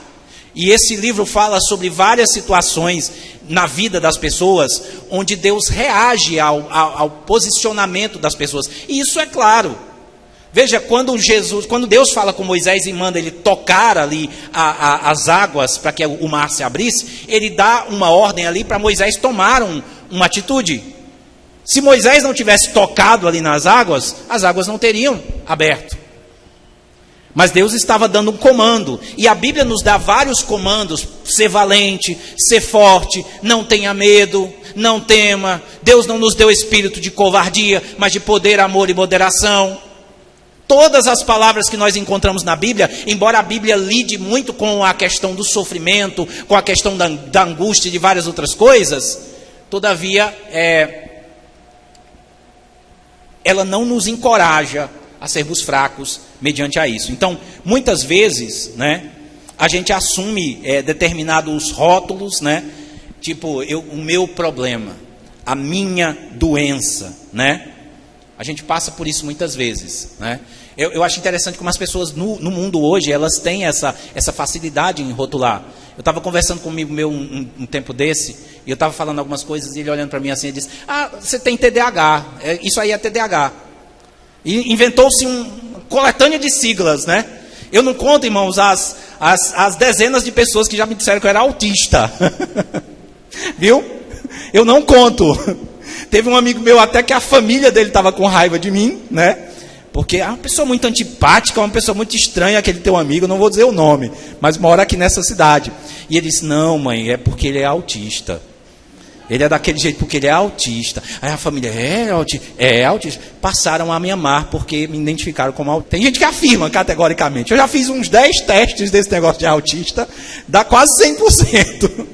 E esse livro fala sobre várias situações na vida das pessoas, onde Deus reage ao posicionamento das pessoas. E isso é claro. Veja, quando Deus fala com Moisés e manda ele tocar ali as águas para que o mar se abrisse, ele dá uma ordem ali para Moisés tomar uma atitude. Se Moisés não tivesse tocado ali nas águas, as águas não teriam aberto. Mas Deus estava dando um comando, e a Bíblia nos dá vários comandos: ser valente, ser forte, não tenha medo, não tema. Deus não nos deu espírito de covardia, mas de poder, amor e moderação. Todas as palavras que nós encontramos na Bíblia, embora a Bíblia lide muito com a questão do sofrimento, com a questão da angústia e de várias outras coisas, todavia, ela não nos encoraja a sermos fracos mediante a isso. Então, muitas vezes, né, a gente assume determinados rótulos, né, tipo, o meu problema, a minha doença, né? A gente passa por isso muitas vezes, né? Eu acho interessante como as pessoas no mundo hoje, elas têm essa facilidade em rotular. Eu estava conversando com um amigo meu um tempo desse, e eu estava falando algumas coisas, e ele olhando para mim assim, ele disse, você tem TDAH, isso aí é TDAH. E inventou-se uma coletânea de siglas, né? Eu não conto, irmãos, as dezenas de pessoas que já me disseram que eu era autista. Viu? Eu não conto. Teve um amigo meu até que a família dele estava com raiva de mim, né? Porque é uma pessoa muito antipática, uma pessoa muito estranha, aquele teu amigo, não vou dizer o nome, mas mora aqui nessa cidade. E ele disse, não mãe, é porque ele é autista. Ele é daquele jeito porque ele é autista. Aí a família, é autista. Passaram a me amar porque me identificaram como autista. Tem gente que afirma categoricamente. Eu já fiz uns 10 testes desse negócio de autista, dá quase 100%.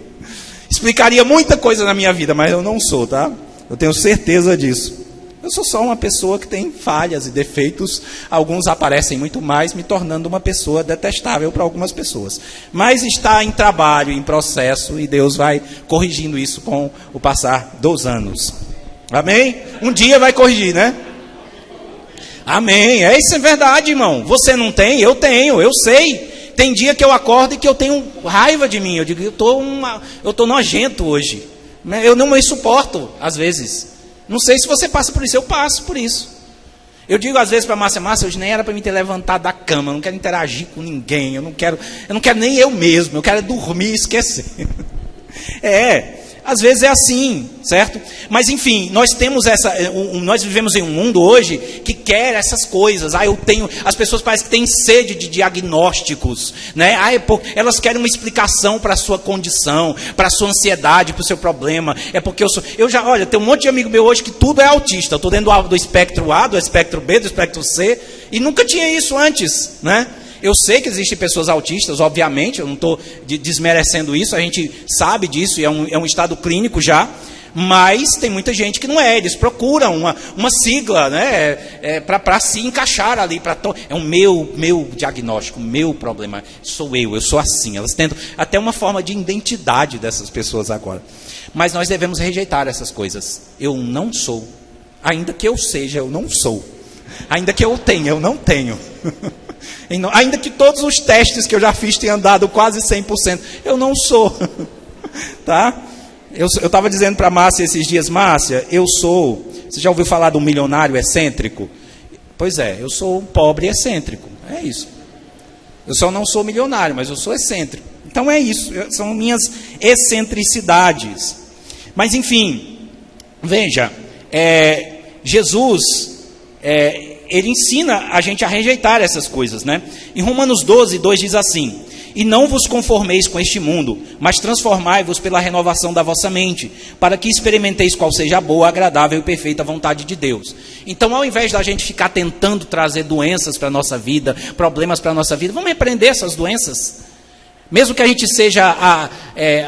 Explicaria muita coisa na minha vida, mas eu não sou, tá? Eu tenho certeza disso. Eu sou só uma pessoa que tem falhas e defeitos. Alguns aparecem muito mais, me tornando uma pessoa detestável para algumas pessoas. Mas está em trabalho, em processo, e Deus vai corrigindo isso com o passar dos anos. Amém? Um dia vai corrigir, né? Amém. Isso é verdade, irmão. Você não tem? Eu tenho, eu sei. Tem dia que eu acordo e que eu tenho raiva de mim. Eu digo, eu tô nojento hoje. Eu não me suporto, às vezes. Não sei se você passa por isso, eu passo por isso. Eu digo às vezes para Márcia, hoje nem era para me ter levantado da cama, eu não quero interagir com ninguém, eu não quero nem eu mesmo, eu quero dormir e esquecer. Às vezes é assim, certo? Mas enfim, nós temos nós vivemos em um mundo hoje que quer essas coisas. As pessoas parecem que têm sede de diagnósticos, né? Elas querem uma explicação para a sua condição, para a sua ansiedade, para o seu problema. É porque olha, tem um monte de amigo meu hoje que tudo é autista. Eu estou dentro do espectro A, do espectro B, do espectro C, e nunca tinha isso antes, né? Eu sei que existem pessoas autistas, obviamente, eu não estou desmerecendo isso, a gente sabe disso, e é um estado clínico já, mas tem muita gente que não é, eles procuram uma sigla, né, para se encaixar ali, é um meu diagnóstico, meu problema, eu sou assim. Elas tentam até uma forma de identidade dessas pessoas agora, mas nós devemos rejeitar essas coisas. Eu não sou, ainda que eu seja, eu não sou, ainda que eu tenha, eu não tenho. Ainda que todos os testes que eu já fiz tenham dado quase 100%, eu não sou. Tá? Eu estava dizendo para a Márcia esses dias, Márcia, você já ouviu falar de um milionário excêntrico? Pois é, eu sou um pobre excêntrico, é isso. Eu só não sou milionário, mas eu sou excêntrico. Então é isso, são minhas excentricidades. Mas enfim, veja, Jesus... ele ensina a gente a rejeitar essas coisas, né? Em Romanos 12:2 diz assim: e não vos conformeis com este mundo, mas transformai-vos pela renovação da vossa mente, para que experimenteis qual seja a boa, agradável e perfeita vontade de Deus. Então, ao invés da gente ficar tentando trazer doenças para a nossa vida, problemas para a nossa vida, vamos repreender essas doenças. Mesmo que a gente seja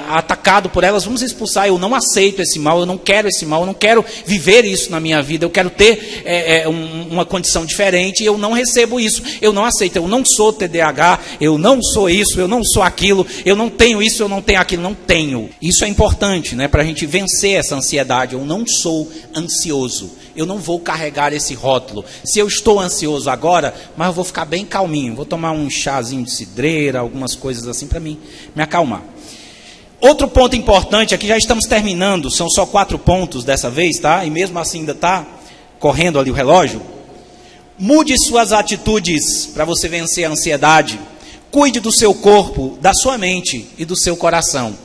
atacado por elas, vamos expulsar. Eu não aceito esse mal, eu não quero esse mal, eu não quero viver isso na minha vida, eu quero ter uma condição diferente, e eu não recebo isso, eu não aceito, eu não sou TDAH, eu não sou isso, eu não sou aquilo, eu não tenho isso, eu não tenho aquilo, não tenho. Isso é importante, né, para a gente vencer essa ansiedade. Eu não sou ansioso, eu não vou carregar esse rótulo. Se eu estou ansioso agora, mas eu vou ficar bem calminho, vou tomar um chazinho de cidreira, algumas coisas assim para mim me acalmar. Outro ponto importante aqui, já estamos terminando, são só 4 pontos dessa vez, tá? E mesmo assim ainda está correndo ali o relógio. Mude suas atitudes para você vencer a ansiedade. Cuide do seu corpo, da sua mente e do seu coração.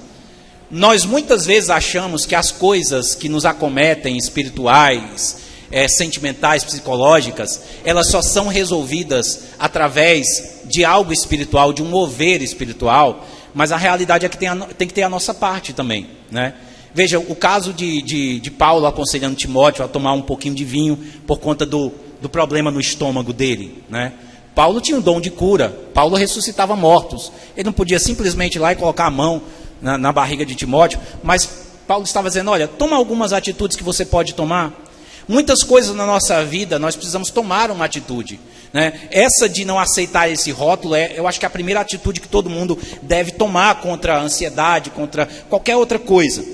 Nós muitas vezes achamos que as coisas que nos acometem, espirituais, sentimentais, psicológicas, elas só são resolvidas através de algo espiritual, de um mover espiritual, mas a realidade é que tem que ter a nossa parte também, né? Veja, o caso de Paulo aconselhando Timóteo a tomar um pouquinho de vinho por conta do problema no estômago dele, né? Paulo tinha um dom de cura, Paulo ressuscitava mortos, ele não podia simplesmente ir lá e colocar a mão na barriga de Timóteo, mas Paulo estava dizendo, olha, toma algumas atitudes que você pode tomar. Muitas coisas na nossa vida, nós precisamos tomar uma atitude, né? Essa de não aceitar esse rótulo, eu acho que é a primeira atitude que todo mundo deve tomar contra a ansiedade, contra qualquer outra coisa.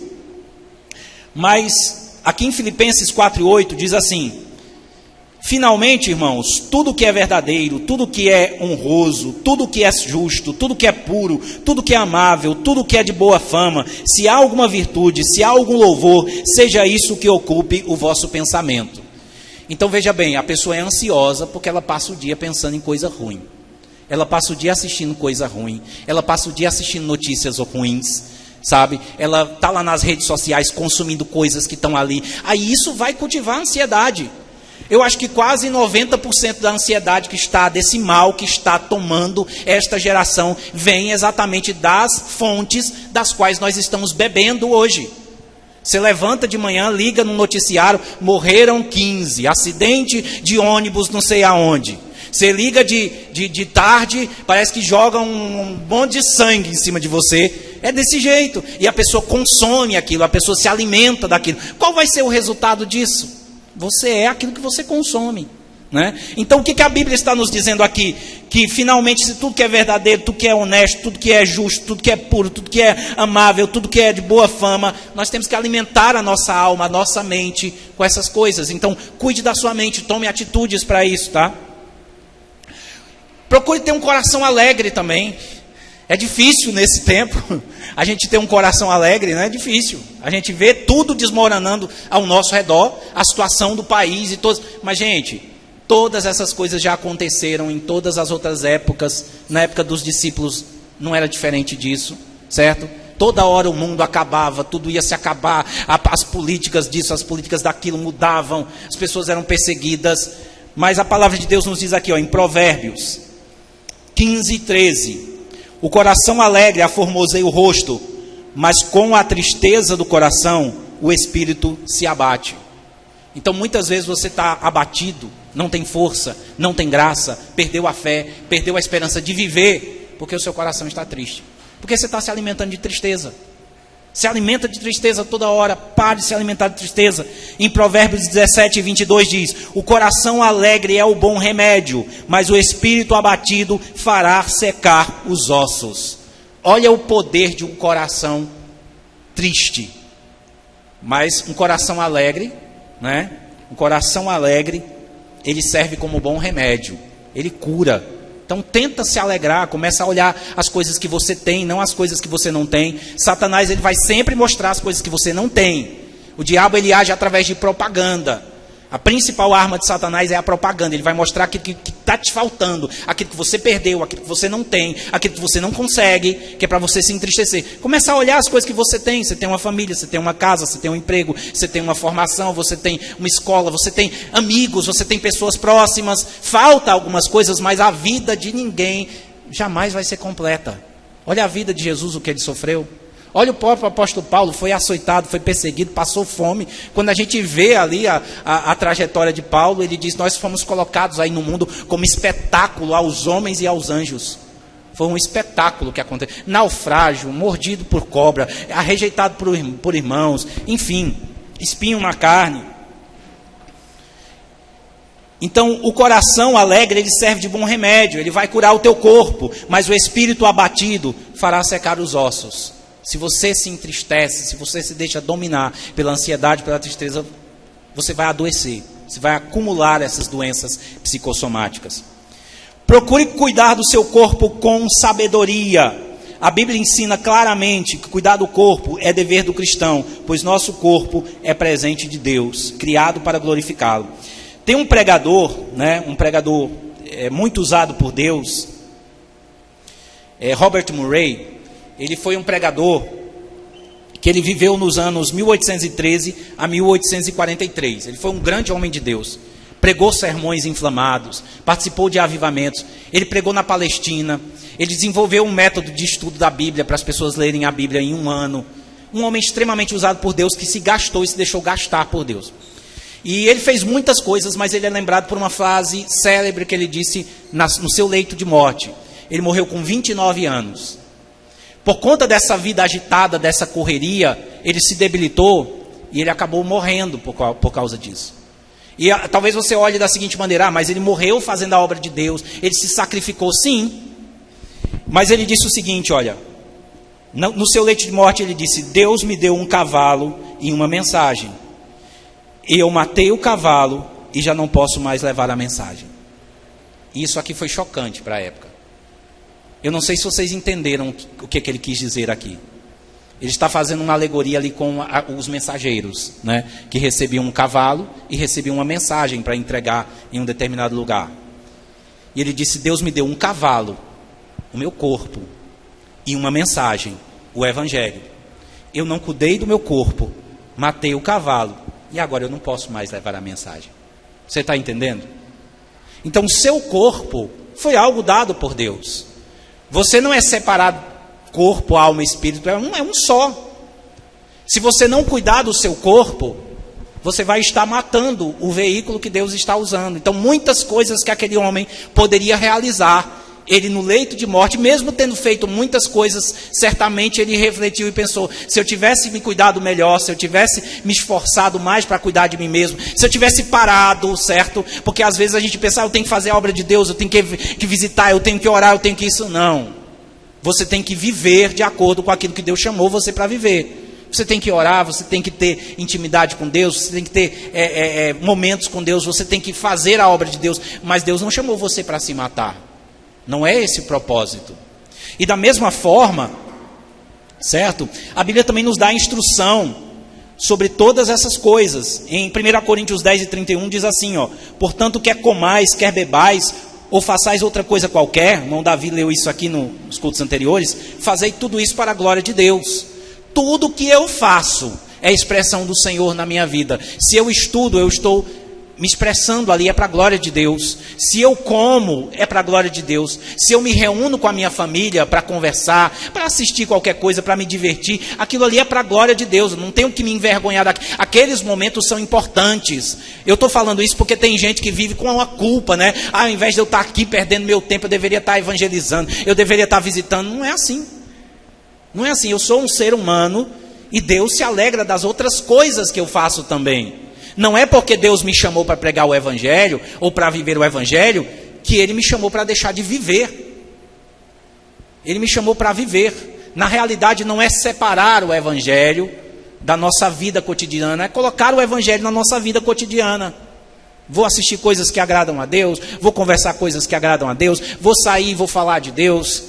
Mas, aqui em Filipenses 4:8 diz assim: finalmente, irmãos, tudo que é verdadeiro, tudo que é honroso, tudo que é justo, tudo que é puro, tudo que é amável, tudo que é de boa fama, se há alguma virtude, se há algum louvor, seja isso que ocupe o vosso pensamento. Então veja bem, a pessoa é ansiosa porque ela passa o dia pensando em coisa ruim. Ela passa o dia assistindo coisa ruim. Ela passa o dia assistindo notícias ruins, sabe? Ela está lá nas redes sociais consumindo coisas que estão ali. Aí isso vai cultivar a ansiedade. Eu acho que quase 90% da ansiedade desse mal que está tomando esta geração, vem exatamente das fontes das quais nós estamos bebendo hoje. Você levanta de manhã, liga no noticiário, morreram 15, acidente de ônibus não sei aonde. Você liga de tarde, parece que jogam um monte de sangue em cima de você. É desse jeito. E a pessoa consome aquilo, a pessoa se alimenta daquilo. Qual vai ser o resultado disso? Você é aquilo que você consome, né? Então o que a Bíblia está nos dizendo aqui? Que finalmente, se tudo que é verdadeiro, tudo que é honesto, tudo que é justo, tudo que é puro, tudo que é amável, tudo que é de boa fama, nós temos que alimentar a nossa alma, a nossa mente com essas coisas. Então cuide da sua mente, tome atitudes para isso, tá? Procure ter um coração alegre também. É difícil nesse tempo a gente ter um coração alegre, não é difícil. A gente vê tudo desmoronando ao nosso redor, a situação do país e todos. Mas, gente, todas essas coisas já aconteceram em todas as outras épocas. Na época dos discípulos não era diferente disso, certo? Toda hora o mundo acabava, tudo ia se acabar, as políticas disso, as políticas daquilo mudavam, as pessoas eram perseguidas. Mas a palavra de Deus nos diz aqui, em Provérbios 15:13, o coração alegre aformoseia o rosto, mas com a tristeza do coração o espírito se abate. Então muitas vezes você está abatido, não tem força, não tem graça, perdeu a fé, perdeu a esperança de viver, porque o seu coração está triste. Porque você está se alimentando de tristeza. Se alimenta de tristeza toda hora. Pare de se alimentar de tristeza. Em Provérbios 17:22 diz: o coração alegre é o bom remédio, mas o espírito abatido fará secar os ossos. Olha o poder de um coração triste. Mas um coração alegre, né? Um coração alegre, ele serve como bom remédio. Ele cura. Então tenta se alegrar, começa a olhar as coisas que você tem, não as coisas que você não tem. Satanás, ele vai sempre mostrar as coisas que você não tem. O diabo, ele age através de propaganda. A principal arma de Satanás é a propaganda. Ele vai mostrar aquilo que está te faltando, aquilo que você perdeu, aquilo que você não tem, aquilo que você não consegue, que é para você se entristecer. Começa a olhar as coisas que você tem. Você tem uma família, você tem uma casa, você tem um emprego, você tem uma formação, você tem uma escola, você tem amigos, você tem pessoas próximas. Falta algumas coisas, mas a vida de ninguém jamais vai ser completa. Olha a vida de Jesus, o que ele sofreu. Olha o próprio apóstolo Paulo, foi açoitado, foi perseguido, passou fome. Quando a gente vê ali a trajetória de Paulo, ele diz: nós fomos colocados aí no mundo como espetáculo aos homens e aos anjos. Foi um espetáculo que aconteceu. Naufrágio, mordido por cobra, rejeitado por irmãos, enfim, espinho na carne. Então o coração alegre, ele serve de bom remédio, ele vai curar o teu corpo, mas o espírito abatido fará secar os ossos. Se você se entristece, se você se deixa dominar pela ansiedade, pela tristeza, você vai adoecer. Você vai acumular essas doenças psicossomáticas. Procure cuidar do seu corpo com sabedoria. A Bíblia ensina claramente que cuidar do corpo é dever do cristão, pois nosso corpo é presente de Deus, criado para glorificá-lo. Tem um pregador, um pregador muito usado por Deus, Robert Murray. Ele foi um pregador que ele viveu nos anos 1813 a 1843. Ele foi um grande homem de Deus. Pregou sermões inflamados, participou de avivamentos. Ele pregou na Palestina. Ele desenvolveu um método de estudo da Bíblia para as pessoas lerem a Bíblia em um ano. Um homem extremamente usado por Deus, que se gastou e se deixou gastar por Deus. E ele fez muitas coisas, mas ele é lembrado por uma frase célebre que ele disse no seu leito de morte. Ele morreu com 29 anos. Por conta dessa vida agitada, dessa correria, ele se debilitou e ele acabou morrendo por causa disso. E talvez você olhe da seguinte maneira: mas ele morreu fazendo a obra de Deus, ele se sacrificou, sim. Mas ele disse o seguinte, olha, no seu leito de morte ele disse: Deus me deu um cavalo e uma mensagem. Eu matei o cavalo e já não posso mais levar a mensagem. Isso aqui foi chocante para a época. Eu não sei se vocês entenderam o que ele quis dizer aqui. Ele está fazendo uma alegoria ali com os mensageiros, que recebiam um cavalo e recebiam uma mensagem para entregar em um determinado lugar. E ele disse: Deus me deu um cavalo, o meu corpo, e uma mensagem, o evangelho. Eu não cuidei do meu corpo, matei o cavalo, e agora eu não posso mais levar a mensagem. Você está entendendo? Então o seu corpo foi algo dado por Deus. Você não é separado, corpo, alma e espírito, é um só. Se você não cuidar do seu corpo, você vai estar matando o veículo que Deus está usando. Então muitas coisas que aquele homem poderia realizar, ele no leito de morte, mesmo tendo feito muitas coisas, certamente ele refletiu e pensou: se eu tivesse me cuidado melhor, se eu tivesse me esforçado mais para cuidar de mim mesmo, se eu tivesse parado, certo? Porque às vezes a gente pensa: eu tenho que fazer a obra de Deus, eu tenho que visitar, eu tenho que orar, eu tenho que isso. Não. Você tem que viver de acordo com aquilo que Deus chamou você para viver. Você tem que orar, você tem que ter intimidade com Deus, você tem que ter momentos com Deus, você tem que fazer a obra de Deus. Mas Deus não chamou você para se matar. Não é esse o propósito. E da mesma forma, certo? A Bíblia também nos dá instrução sobre todas essas coisas. Em 1 Coríntios 10:31 diz assim, portanto, quer comais, quer bebais, ou façais outra coisa qualquer, o irmão Davi leu isso aqui nos cultos anteriores, fazei tudo isso para a glória de Deus. Tudo que eu faço é expressão do Senhor na minha vida. Se eu estudo, eu estou me expressando ali, é para a glória de Deus. Se eu como, é para a glória de Deus. Se eu me reúno com a minha família para conversar, para assistir qualquer coisa, para me divertir, aquilo ali é para a glória de Deus. Eu não tenho que me envergonhar daqui. Aqueles momentos são importantes. Eu estou falando isso porque tem gente que vive com uma culpa, né? Ao invés de eu estar aqui perdendo meu tempo, eu deveria estar evangelizando, eu deveria estar visitando. Não é assim. Não é assim. Eu sou um ser humano e Deus se alegra das outras coisas que eu faço também. Não é porque Deus me chamou para pregar o Evangelho, ou para viver o Evangelho, que Ele me chamou para deixar de viver. Ele me chamou para viver. Na realidade, não é separar o Evangelho da nossa vida cotidiana, é colocar o Evangelho na nossa vida cotidiana. Vou assistir coisas que agradam a Deus, vou conversar coisas que agradam a Deus, vou sair, vou falar de Deus.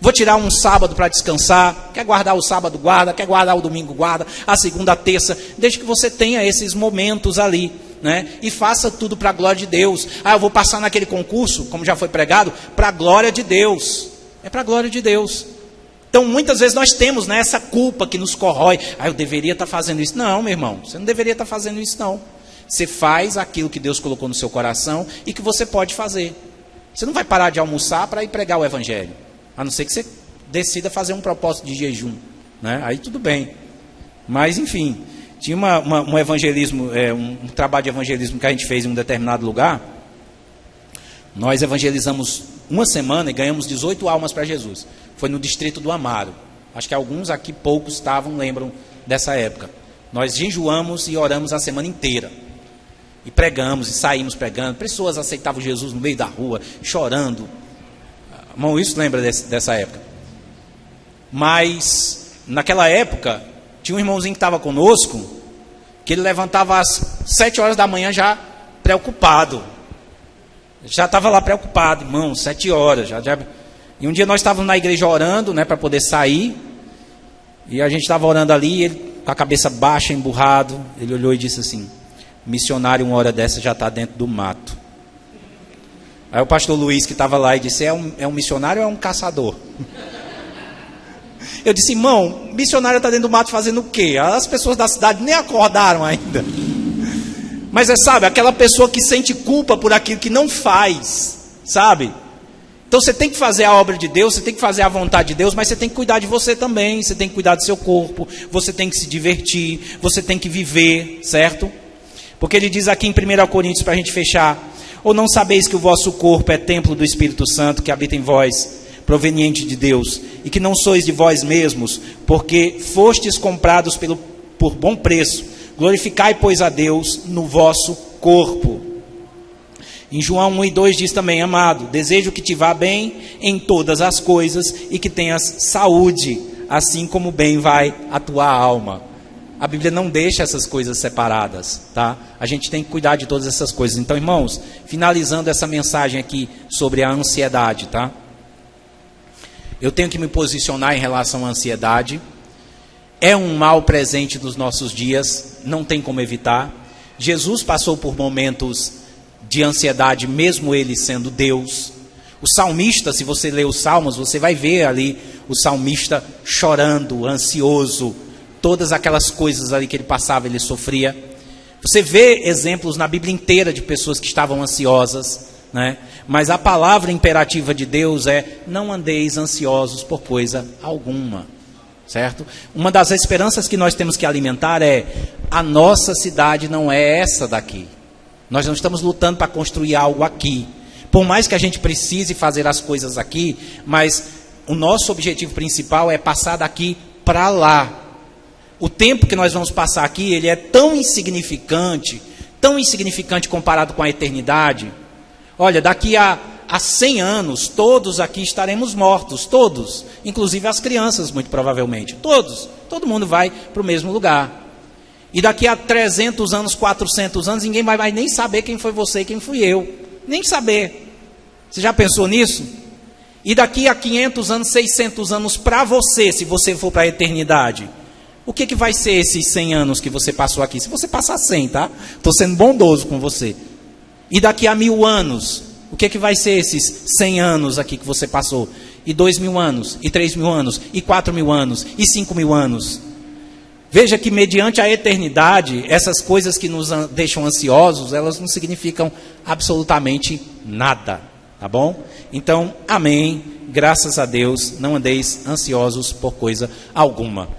Vou tirar um sábado para descansar. Quer guardar o sábado, guarda. Quer guardar o domingo, guarda. A segunda, a terça. Desde que você tenha esses momentos ali, né? E faça tudo para a glória de Deus. Eu vou passar naquele concurso, como já foi pregado, para a glória de Deus. É para a glória de Deus. Então, muitas vezes nós temos, né, essa culpa que nos corrói. Eu deveria estar fazendo isso. Não, meu irmão, você não deveria estar fazendo isso, não. Você faz aquilo que Deus colocou no seu coração e que você pode fazer. Você não vai parar de almoçar para ir pregar o Evangelho. A não ser que você decida fazer um propósito de jejum, né? Aí tudo bem. Mas, enfim, tinha um evangelismo, um trabalho de evangelismo que a gente fez em um determinado lugar. Nós evangelizamos uma semana e ganhamos 18 almas para Jesus. Foi no distrito do Amaro. Acho que alguns aqui, poucos estavam, lembram dessa época. Nós jejuamos e oramos a semana inteira. E pregamos, e saímos pregando. Pessoas aceitavam Jesus no meio da rua, chorando. Irmão, isso lembra dessa época. Mas, naquela época, tinha um irmãozinho que estava conosco, que ele levantava às 7 horas da manhã já preocupado. Já estava lá preocupado, irmão, 7 horas. Já. E um dia nós estávamos na igreja orando, né, para poder sair. E a gente estava orando ali, ele com a cabeça baixa, emburrado. Ele olhou e disse assim: missionário, uma hora dessa já está dentro do mato. Aí o pastor Luiz, que estava lá, e disse: é um missionário ou é um caçador? Eu disse: irmão, missionário está dentro do mato fazendo o quê? As pessoas da cidade nem acordaram ainda. Mas sabe, aquela pessoa que sente culpa por aquilo que não faz, sabe? Então você tem que fazer a obra de Deus, você tem que fazer a vontade de Deus, mas você tem que cuidar de você também, você tem que cuidar do seu corpo, você tem que se divertir, você tem que viver, certo? Porque ele diz aqui em 1 Coríntios, para a gente fechar: ou não sabeis que o vosso corpo é templo do Espírito Santo, que habita em vós, proveniente de Deus, e que não sois de vós mesmos, porque fostes comprados por bom preço? Glorificai, pois, a Deus no vosso corpo. Em João 1:2 diz também: amado, desejo que te vá bem em todas as coisas e que tenhas saúde, assim como bem vai a tua alma. A Bíblia não deixa essas coisas separadas, tá? A gente tem que cuidar de todas essas coisas. Então, irmãos, finalizando essa mensagem aqui sobre a ansiedade, tá? Eu tenho que me posicionar em relação à ansiedade. É um mal presente nos nossos dias, não tem como evitar. Jesus passou por momentos de ansiedade, mesmo ele sendo Deus. O salmista, se você ler os salmos, você vai ver ali o salmista chorando, ansioso. Todas aquelas coisas ali que ele passava, ele sofria. Você vê exemplos na Bíblia inteira de pessoas que estavam ansiosas, né? Mas a palavra imperativa de Deus é: não andeis ansiosos por coisa alguma, certo? Uma das esperanças que nós temos que alimentar é: a nossa cidade não é essa daqui. Nós não estamos lutando para construir algo aqui. Por mais que a gente precise fazer as coisas aqui, mas o nosso objetivo principal é passar daqui para lá. O tempo que nós vamos passar aqui, ele é tão insignificante comparado com a eternidade. Olha, daqui a 100 anos, todos aqui estaremos mortos, todos, inclusive as crianças, muito provavelmente, todos, todo mundo vai para o mesmo lugar. E daqui a 300 anos, 400 anos, ninguém vai nem saber quem foi você e quem fui eu, nem saber. Você já pensou nisso? E daqui a 500 anos, 600 anos, para você, se você for para a eternidade, o que vai ser esses 100 anos que você passou aqui? Se você passar 100, tá? Estou sendo bondoso com você. E daqui a 1000 anos, o que vai ser esses 100 anos aqui que você passou? E 2000 anos, e 3000 anos, e 4000 anos, e 5000 anos. Veja que mediante a eternidade, essas coisas que nos deixam ansiosos, elas não significam absolutamente nada, tá bom? Então, amém, graças a Deus, não andeis ansiosos por coisa alguma.